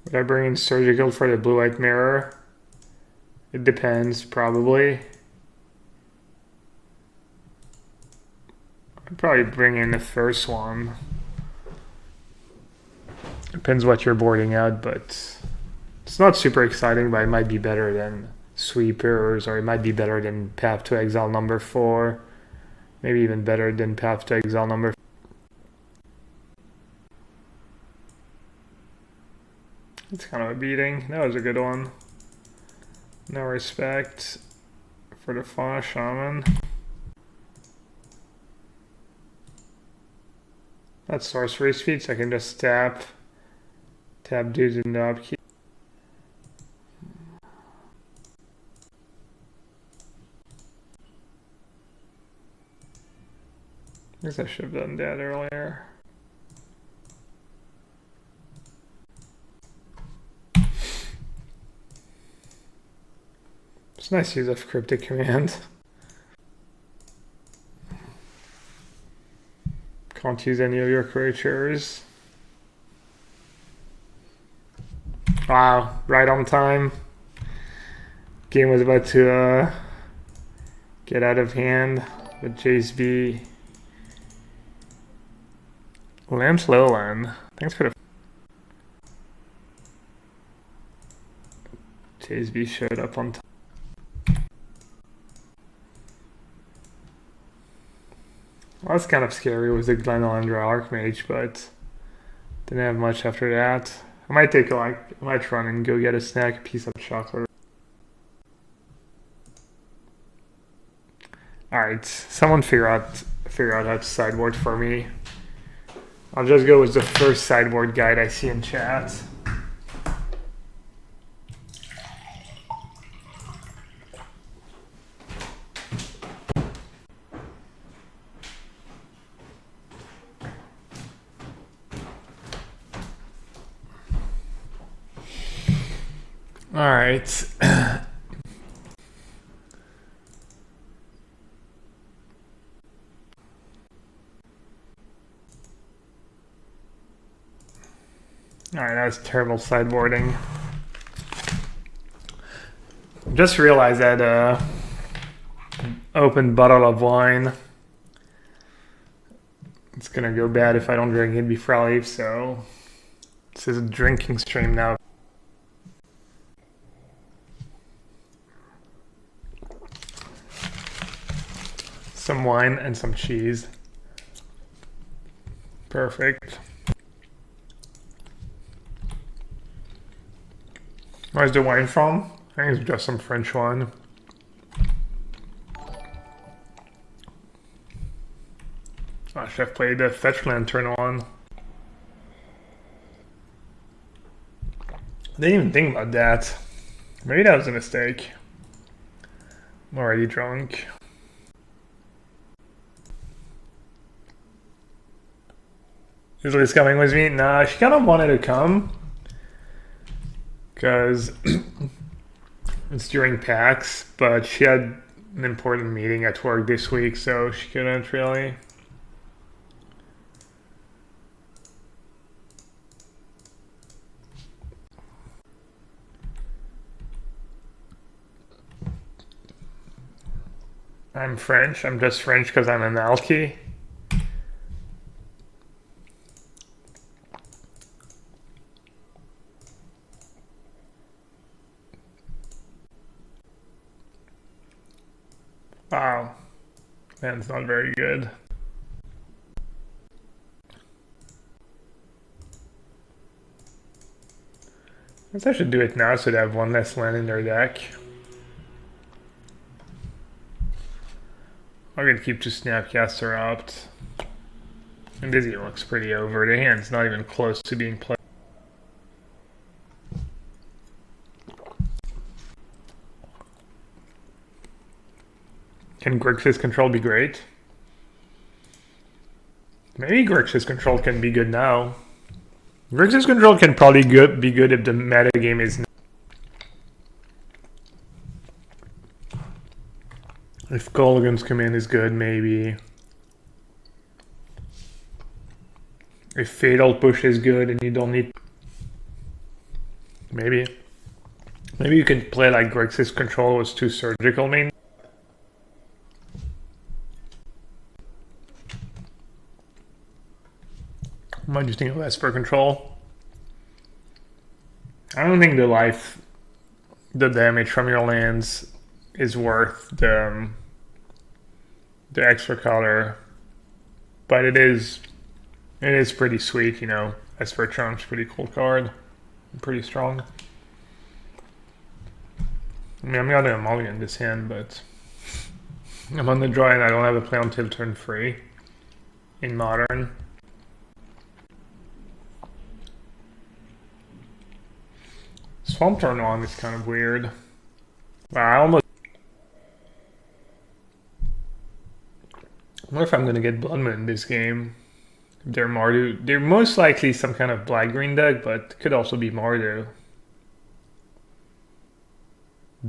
Would I bring in Surgical for the blue-white mirror? It depends, probably. I'd probably bring in the first one. Depends what you're boarding out, but it's not super exciting, but it might be better than Sweepers, or it might be better than Path to Exile number 4. Maybe even better than Path to Exile number 4. It's kind of a beating. That was a good one. No respect for the Fauna Shaman. That's sorcery speed, so I can just tap dudes in the upkeep. I guess I should have done that earlier. It's nice use of Cryptic Command. Can't use any of your creatures. Wow, right on time. Game was about to get out of hand with Jace B. Lance Lowland. Thanks for the Tasby showed up on time. Well, that's kind of scary with the Glenalendra Archmage, but didn't have much after that. I might take I might run and go get a snack, a piece of chocolate. Alright, someone figure out how to sideboard for me. I'll just go with the first sideboard guide I see in chat. Alright. Alright, that was terrible sideboarding. Just realized that open bottle of wine. It's gonna go bad if I don't drink it before I leave, so this is a drinking stream now. Some wine and some cheese. Perfect. Where's the wine from? I think it's just some French wine. I should have played the Fetch Lantern one. I didn't even think about that. Maybe that was a mistake. I'm already drunk. Is Liz coming with me? Nah, she kind of wanted to come. Because it's during PAX, but she had an important meeting at work this week, so she couldn't really. I'm French. I'm just French because I'm an alky. Wow. Man, it's not very good. I guess I should do it now so they have one less land in their deck. I'm gonna keep two Snapcaster out. And Dizzy looks pretty over. The hand's not even close to being played. Can Grixis Control be great? Maybe Grixis Control can be good now. Grixis Control can probably be good if the metagame is... If Kolaghan's Command is good, maybe. If Fatal Push is good and you don't need... Maybe. Maybe you can play like Grixis Control with two Surgical main. What do you think of Esper Control? I don't think the damage from your lands is worth the extra color, but it is pretty sweet, you know. Esper Charm's pretty cool card, pretty strong. I mean, I'm gonna mulligan this hand, but I'm on the draw and I don't have a play until turn 3 in Modern. Swamp turn 1 is kind of weird. Wow, I wonder if I'm gonna get Blood Moon this game. They're Mardu. They're most likely some kind of black-green deck, but could also be Mardu.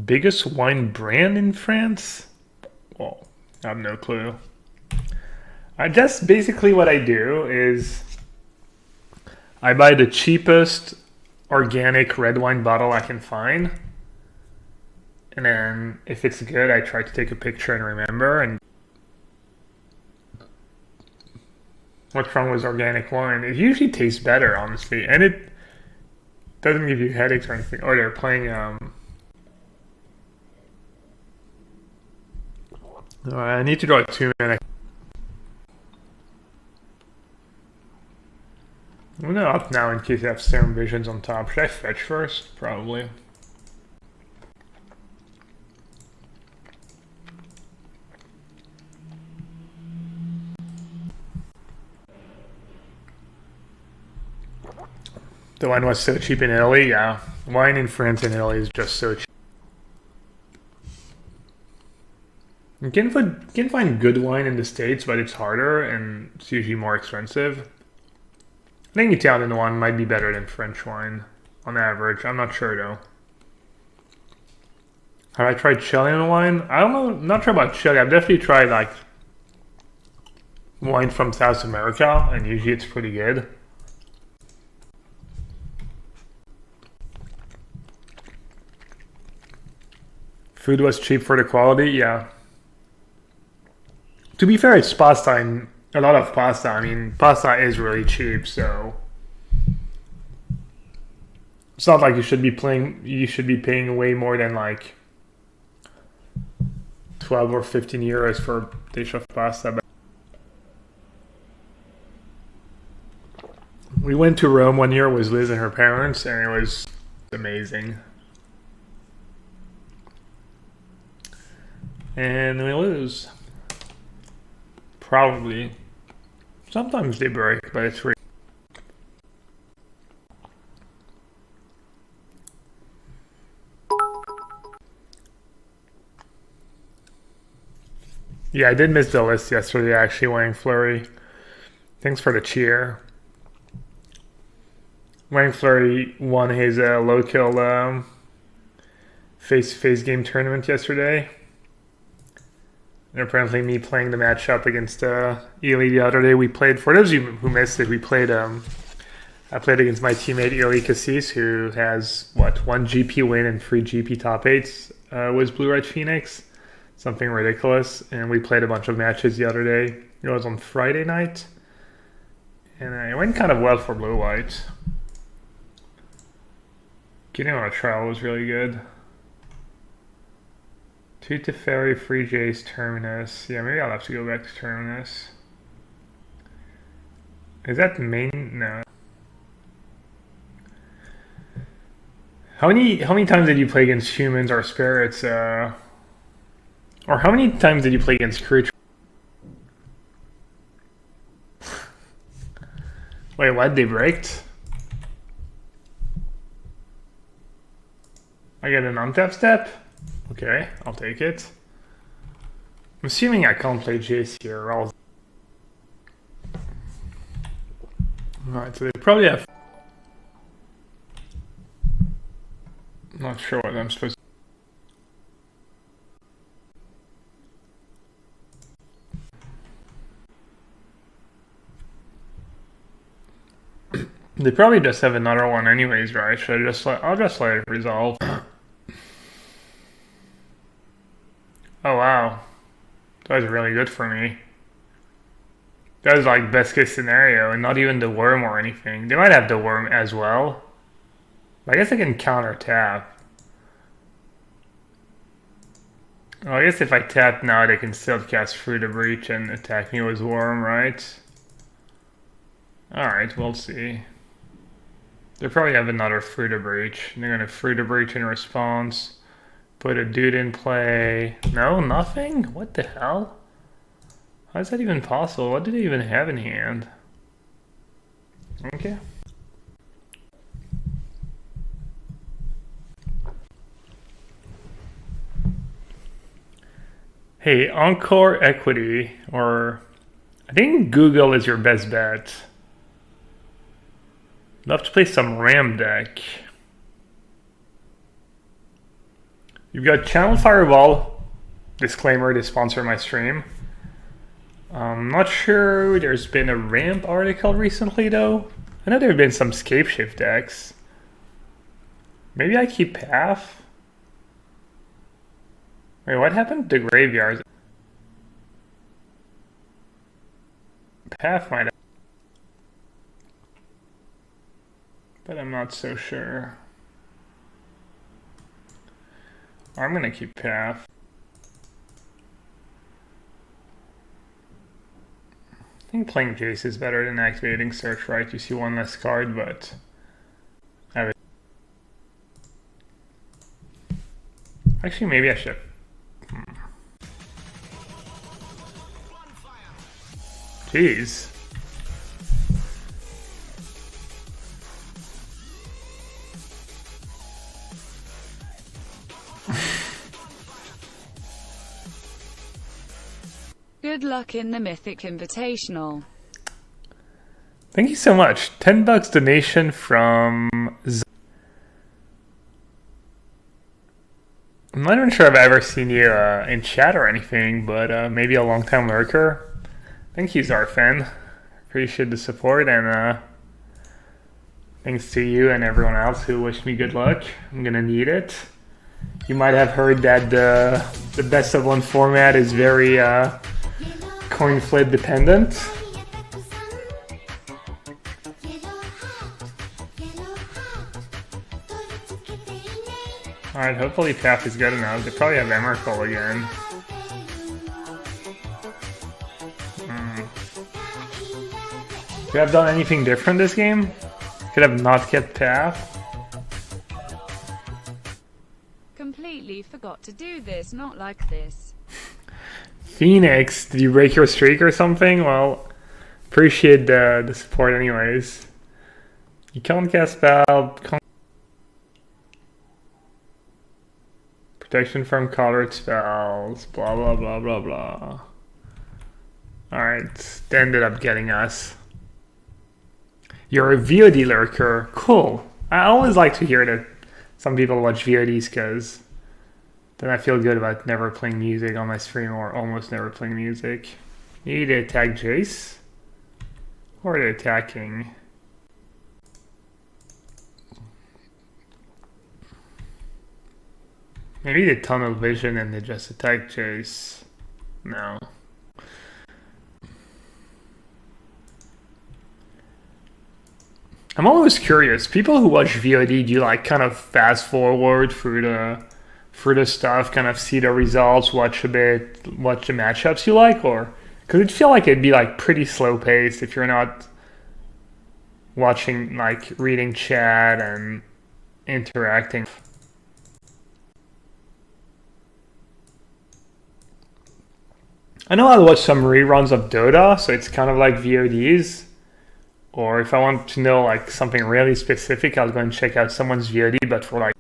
Biggest wine brand in France? Well, I have no clue. Basically what I do is I buy the cheapest organic red wine bottle I can find, and then if it's good I try to take a picture and remember. And what's wrong with organic wine? It usually tastes better, honestly, and it doesn't give you headaches or anything. Or they're playing I need to draw a 2-mana. I'm gonna up now in case I have Serum Visions on top. Should I fetch first? Probably. The wine was so cheap in Italy, yeah. Wine in France and Italy is just so cheap. You can find good wine in the States, but it's harder and it's usually more expensive. I think Italian wine might be better than French wine on average. I'm not sure though. Have I tried Chilean wine? I don't know, not sure about Chile. I've definitely tried like wine from South America and usually it's pretty good. Food was cheap for the quality, yeah. To be fair, it's pasta and a lot of pasta. I mean, pasta is really cheap, so it's not like you should be paying way more than like 12 or 15 euros for a dish of pasta. But we went to Rome one year with Liz and her parents, and it was amazing. And we lose. Probably. Sometimes they break, but it's free. Yeah, I did miss the list yesterday, actually, Wang Flurry. Thanks for the cheer. Wang Flurry won his low-kill face-to-face game tournament yesterday. And apparently me playing the matchup against Ely the other day, we played, for those of you who missed it, we played, I played against my teammate Ely Cassis, who has, what, 1 GP win and 3 GP top 8s with Blue-Red Phoenix. Something ridiculous. And we played a bunch of matches the other day. It was on Friday night. And it went kind of well for Blue-White. Getting on a trial was really good. 2 Teferi, 3 Jace, Terminus. Yeah, maybe I'll have to go back to Terminus. Is that main? No. How many times did you play against humans or spirits? Or how many times did you play against creatures? Wait, what? They braked? I get an untap step? Okay, I'll take it. I'm assuming I can't play Jace here. Alright, so they probably have... Not sure what I'm supposed to... They probably just have another one anyways, right? Should I just I'll just let it resolve. Oh wow, that was really good for me. That was like best case scenario, and not even the worm or anything. They might have the worm as well. I guess I can counter tap. Oh, I guess if I tap now, they can still cast Through the Breach and attack me with worm, right? Alright, we'll see. They probably have another Through the Breach. They're gonna Through the Breach in response. Put a dude in play. No, nothing? What the hell? How is that even possible? What do they even have in hand? Okay. Hey, Encore Equity, or I think Google is your best bet. Love to play some Ram deck. You've got Channel Fireball. Disclaimer, they sponsor my stream. I'm not sure there's been a ramp article recently though. I know there have been some Scapeshift decks. Maybe I keep Path? Wait, what happened to Graveyards? Path might have... But I'm not so sure. I'm gonna keep Path. I think playing Jace is better than activating Search Right. You see one less card, but actually maybe I should. Jeez. Good luck in the Mythic Invitational. Thank you so much. $10 donation from I'm not even sure if I've ever seen you in chat or anything, but maybe a long-time lurker. Thank you, Zarfan. Appreciate the support, and thanks to you and everyone else who wished me good luck. I'm gonna need it. You might have heard that the best of one format is very coin flip dependent. Alright, hopefully Path is good enough. They probably have Emrakul again. Could I have done anything different this game? Could have not kept Path? Completely forgot to do this, not like this. Phoenix, did you break your streak or something? Well, appreciate the support anyways. You can't cast spell. Protection from colored spells. Blah, blah, blah, blah, blah. Alright, they ended up getting us. You're a VOD lurker. Cool. I always like to hear that some people watch VODs because then I feel good about never playing music on my stream or almost never playing music. You need to attack Jace? Or are they attacking? Maybe they tunnel vision and they just attack Jace. No. I'm always curious. People who watch VOD, do you like kind of fast forward through the stuff, kind of see the results, watch a bit, watch the matchups you like, or because it feel like it'd be like pretty slow paced if you're not watching, like reading chat and interacting. I know I'll watch some reruns of Dota, so it's kind of like VODs. Or if I want to know like something really specific, I'll go and check out someone's VOD, but for like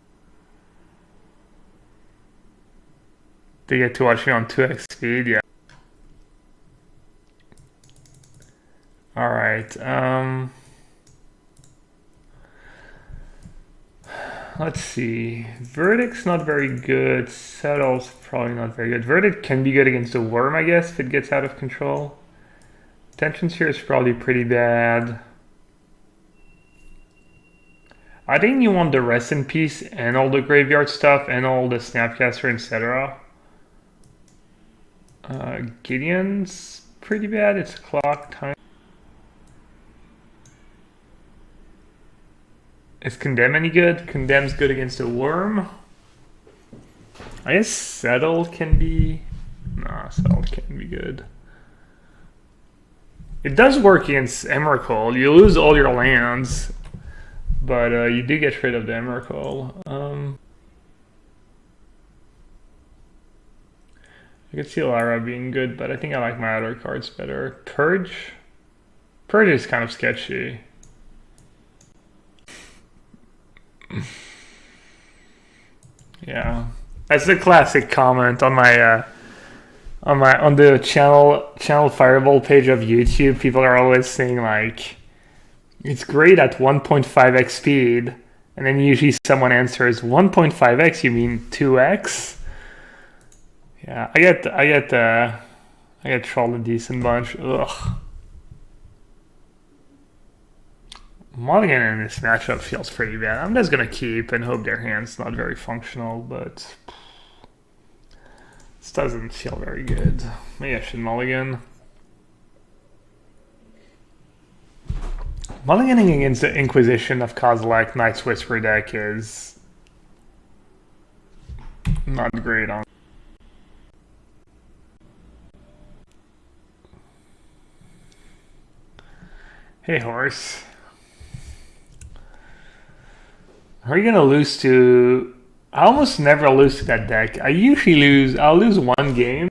they get to watch me on 2x speed, yeah. Alright, let's see. Verdict's not very good. Settle's probably not very good. Verdict can be good against the worm, I guess, if it gets out of control. Tensions here is probably pretty bad. I think you want the Rest in Peace and all the graveyard stuff and all the Snapcaster, etc. Gideon's pretty bad. It's clock time. Is Condemn any good? Condemn's good against a worm. I guess Settle can be... Nah, Settle can be good. It does work against Emrakul. You lose all your lands, but you do get rid of the Emrakul. I could see Lara being good, but I think I like my other cards better. Purge? Purge is kind of sketchy. Yeah, that's the classic comment on my on the channel Fireball page of YouTube. People are always saying like, it's great at 1.5x speed, and then usually someone answers 1.5x. You mean 2x? Yeah, I get trolled a decent bunch. Ugh. Mulligan in this matchup feels pretty bad. I'm just gonna keep and hope their hand's not very functional, but this doesn't feel very good. Maybe I should mulligan. Mulliganing against the Inquisition of Kozilek Knight's Whisper deck is not great on. Hey, horse. Are you gonna lose to... I almost never lose to that deck. I usually lose... I'll lose one game.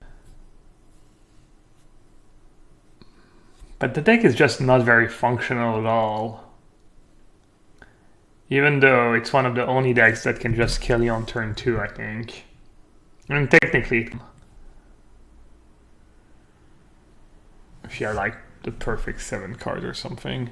But the deck is just not very functional at all. Even though it's one of the only decks that can just kill you on turn 2, I think. I mean, technically, if you have like the perfect 7 card or something.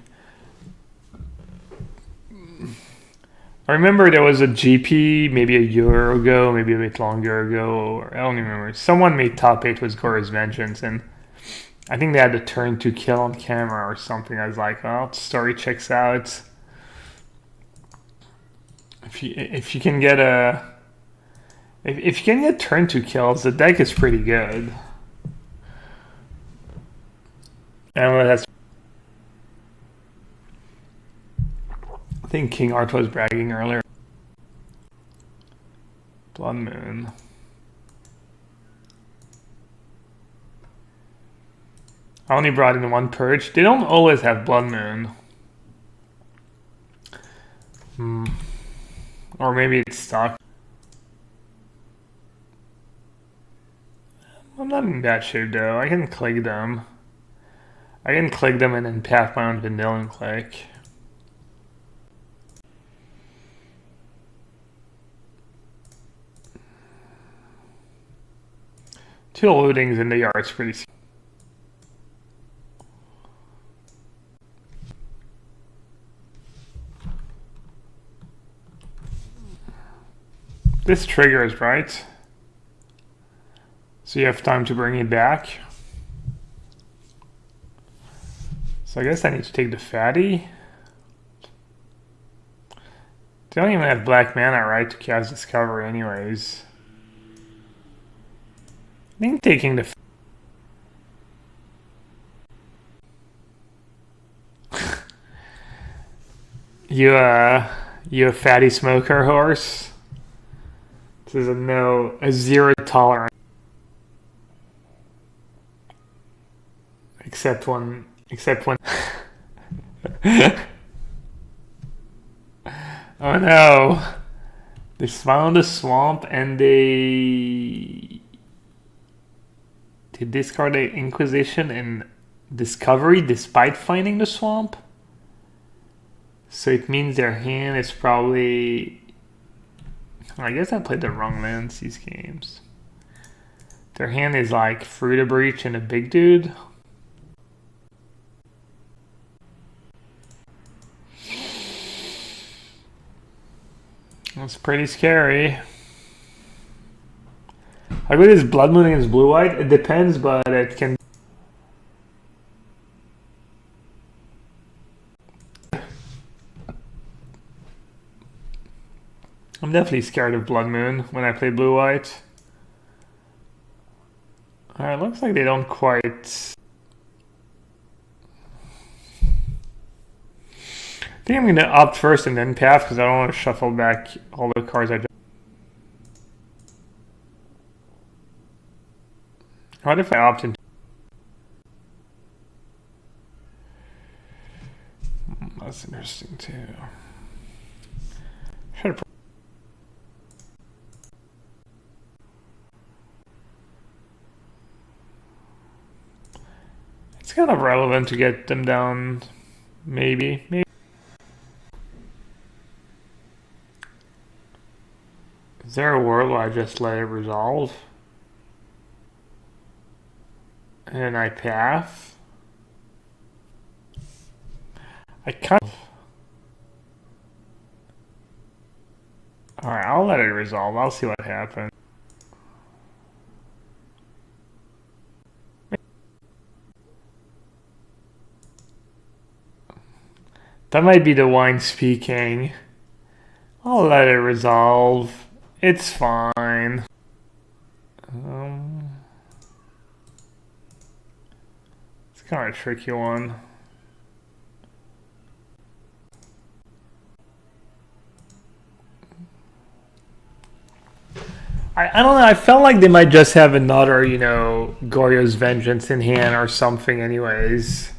I remember there was a GP maybe a year ago, maybe a bit longer ago, or I don't even remember. Someone made top 8 with Gore's Vengeance, and I think they had the turn to kill on camera or something. I was like, oh, story checks out. If you can get a if you can get turn 2 kills, the deck is pretty good. And that's, I think King Art was bragging earlier. Blood Moon. I only brought in 1 Purge. They don't always have Blood Moon. Or maybe it's stock. I'm not in bad shape though. I can click them. I can click them and then path my own vanilla and click. Two loadings in the yard's pretty. This triggers, right? So you have time to bring it back. So I guess I need to take the fatty. They don't even have black mana, right, to cast Discovery anyways. I think taking the... You a fatty smoker horse? This is a 0 tolerance. Except when oh no. They found the swamp and they discard the Inquisition and Discovery despite finding the swamp. So it means their hand is probably... I guess I played the wrong lands these games. Their hand is like Fruit of Breach and a big dude. That's pretty scary. How good is Blood Moon against Blue White? It depends, but it can... I'm definitely scared of Blood Moon when I play Blue White. Alright, looks like they don't quite... I think I'm going to opt first and then path because I don't want to shuffle back all the cards I just... What if I opt into... That's interesting too. Should It's kind of relevant to get them down, maybe. Is there a world where I just let it resolve? And I path? I kind of... Alright, I'll let it resolve. I'll see what happens. That might be the wine speaking. I'll let it resolve. It's fine. It's kind of a tricky one. I don't know. I felt like they might just have another, Goryo's Vengeance in hand or something anyways.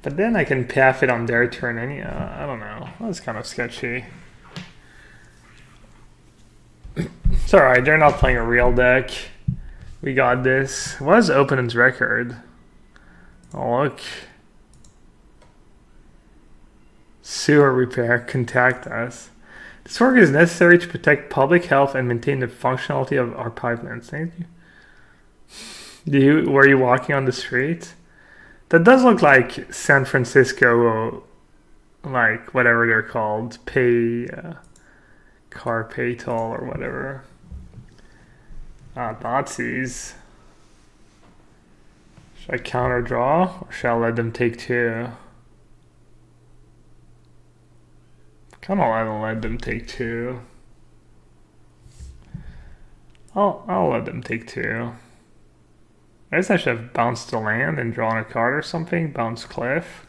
But then I can path it on their turn anyhow. I don't know. That's kind of sketchy. It's alright, they're not playing a real deck. We got this. What is opponent's record? Oh, look. Sewer repair. Contact us. This work is necessary to protect public health and maintain the functionality of our pipelines. Thank you. Were you walking on the street? That does look like San Francisco, like whatever they're called, car pay toll or whatever. Nazis. Should I counter draw or shall I let them take two? Kind of let them take two. I'll let them take two. I guess I should have bounced the land and drawn a card or something. Bounce cliff.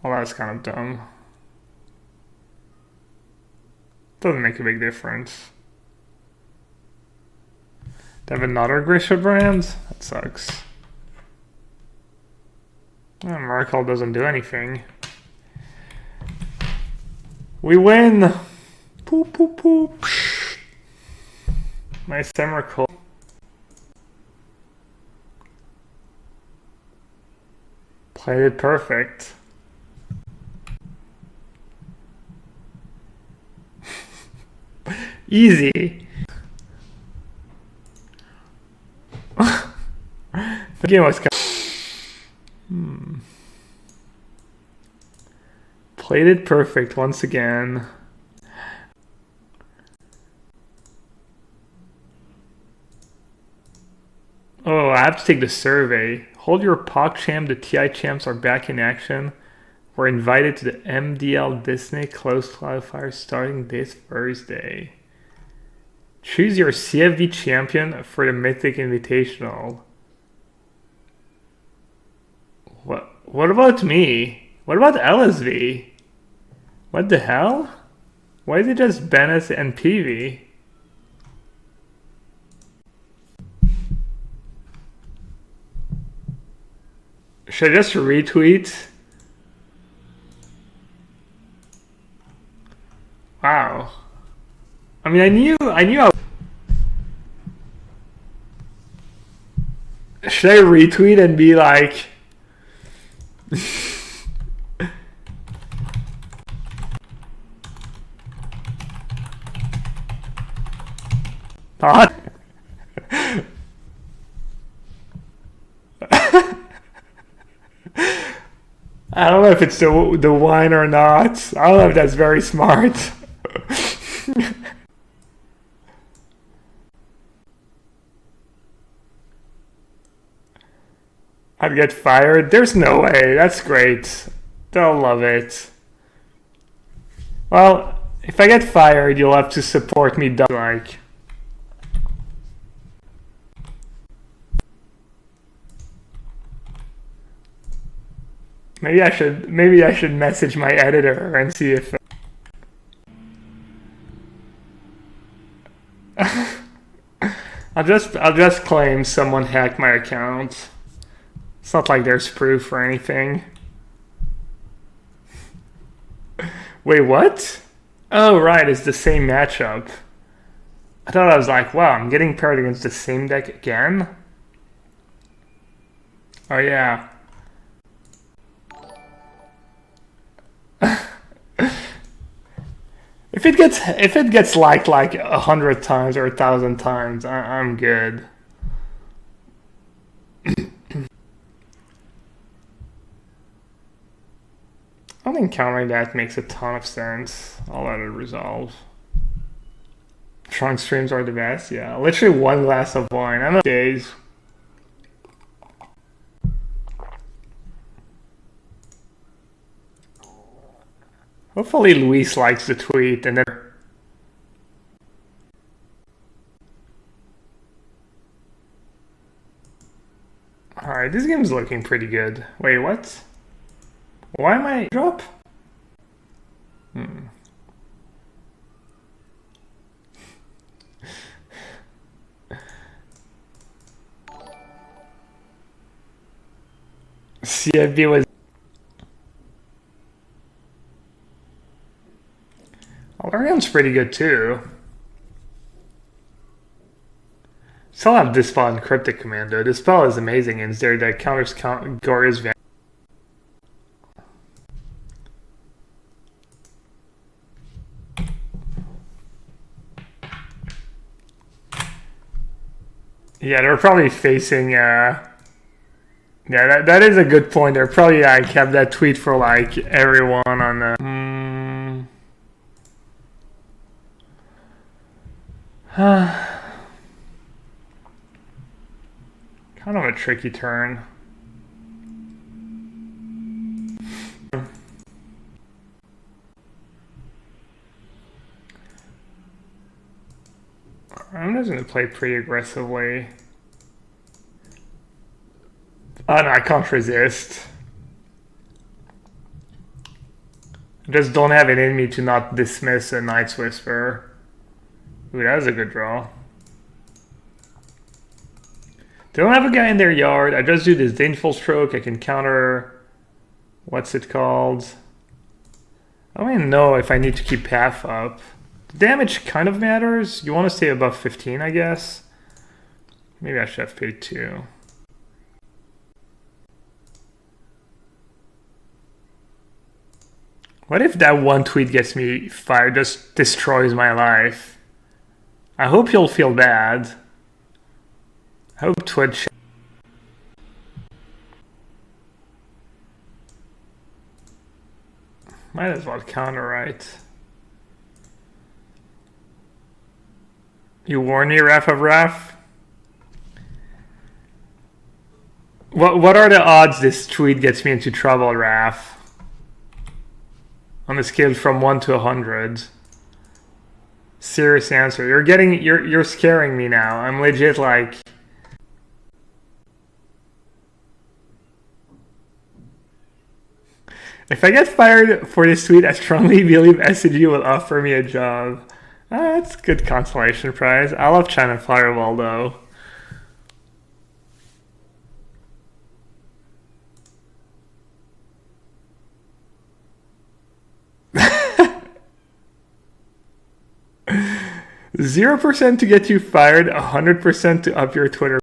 Well, that's kind of dumb. Doesn't make a big difference. They have another Grisha brand? That sucks. Miracle doesn't do anything. We win! Poop, poop, poop. Nice Miracle. Played it perfect. Easy. The game was Played it perfect once again. Oh, I have to take the survey. Hold your PogChamp, the TI champs are back in action. We're invited to the MDL Disney Close Qualifier starting this Thursday. Choose your CFV champion for the Mythic Invitational. What about me? What about LSV? What the hell? Why is it just Bennett and PV? Should I just retweet? Wow. I mean, I knew should I retweet and be like not? I don't know if it's the wine or not. I don't know if that's very smart. I'd get fired? There's no way. That's great. They'll love it. Well, if I get fired, you'll have to support me like. Maybe I should message my editor and see if I'll just claim someone hacked my account. It's not like there's proof or anything. Wait, what? Oh, right, it's the same matchup. I thought I was like, wow, I'm getting paired against the same deck again? Oh, yeah. If it gets liked like 100 times or 1,000 times, I'm good. I think countering that makes a ton of sense. I'll let it resolve. Trunk streams are the best, yeah. Literally one glass of wine. I'm days. Hopefully Luis likes the tweet and then alright, this game's looking pretty good. Wait, what? Why am I drop? CFB was pretty good too. Still have Dispel and Cryptic Commando. Dispel is amazing and there that counters Glorious Van. Yeah, they're probably facing yeah, that is a good point. They're probably like have that tweet for like everyone on the kind of a tricky turn. I'm just going to play pretty aggressively. Oh no, I can't resist. I just don't have it in me to not dismiss a Night's Whisper. Ooh, that was a good draw. They don't have a guy in their yard. I just do this Disdainful Stroke. I can counter... What's it called? I don't even know if I need to keep Path up. The damage kind of matters. You want to stay above 15, I guess. Maybe I should have paid 2. What if that one tweet gets me fired, just destroys my life? I hope you'll feel bad. I hope Twitch... Might as well counter, right? You warn me, Wrath of Wrath? What are the odds this tweet gets me into trouble, Wrath? On a scale from 1 to 100. Serious answer. You're scaring me now. I'm legit like... If I get fired for this tweet, I strongly believe SCG will offer me a job. That's a good consolation prize. I love China Fireball though. %0 to get you fired, 100% to up your Twitter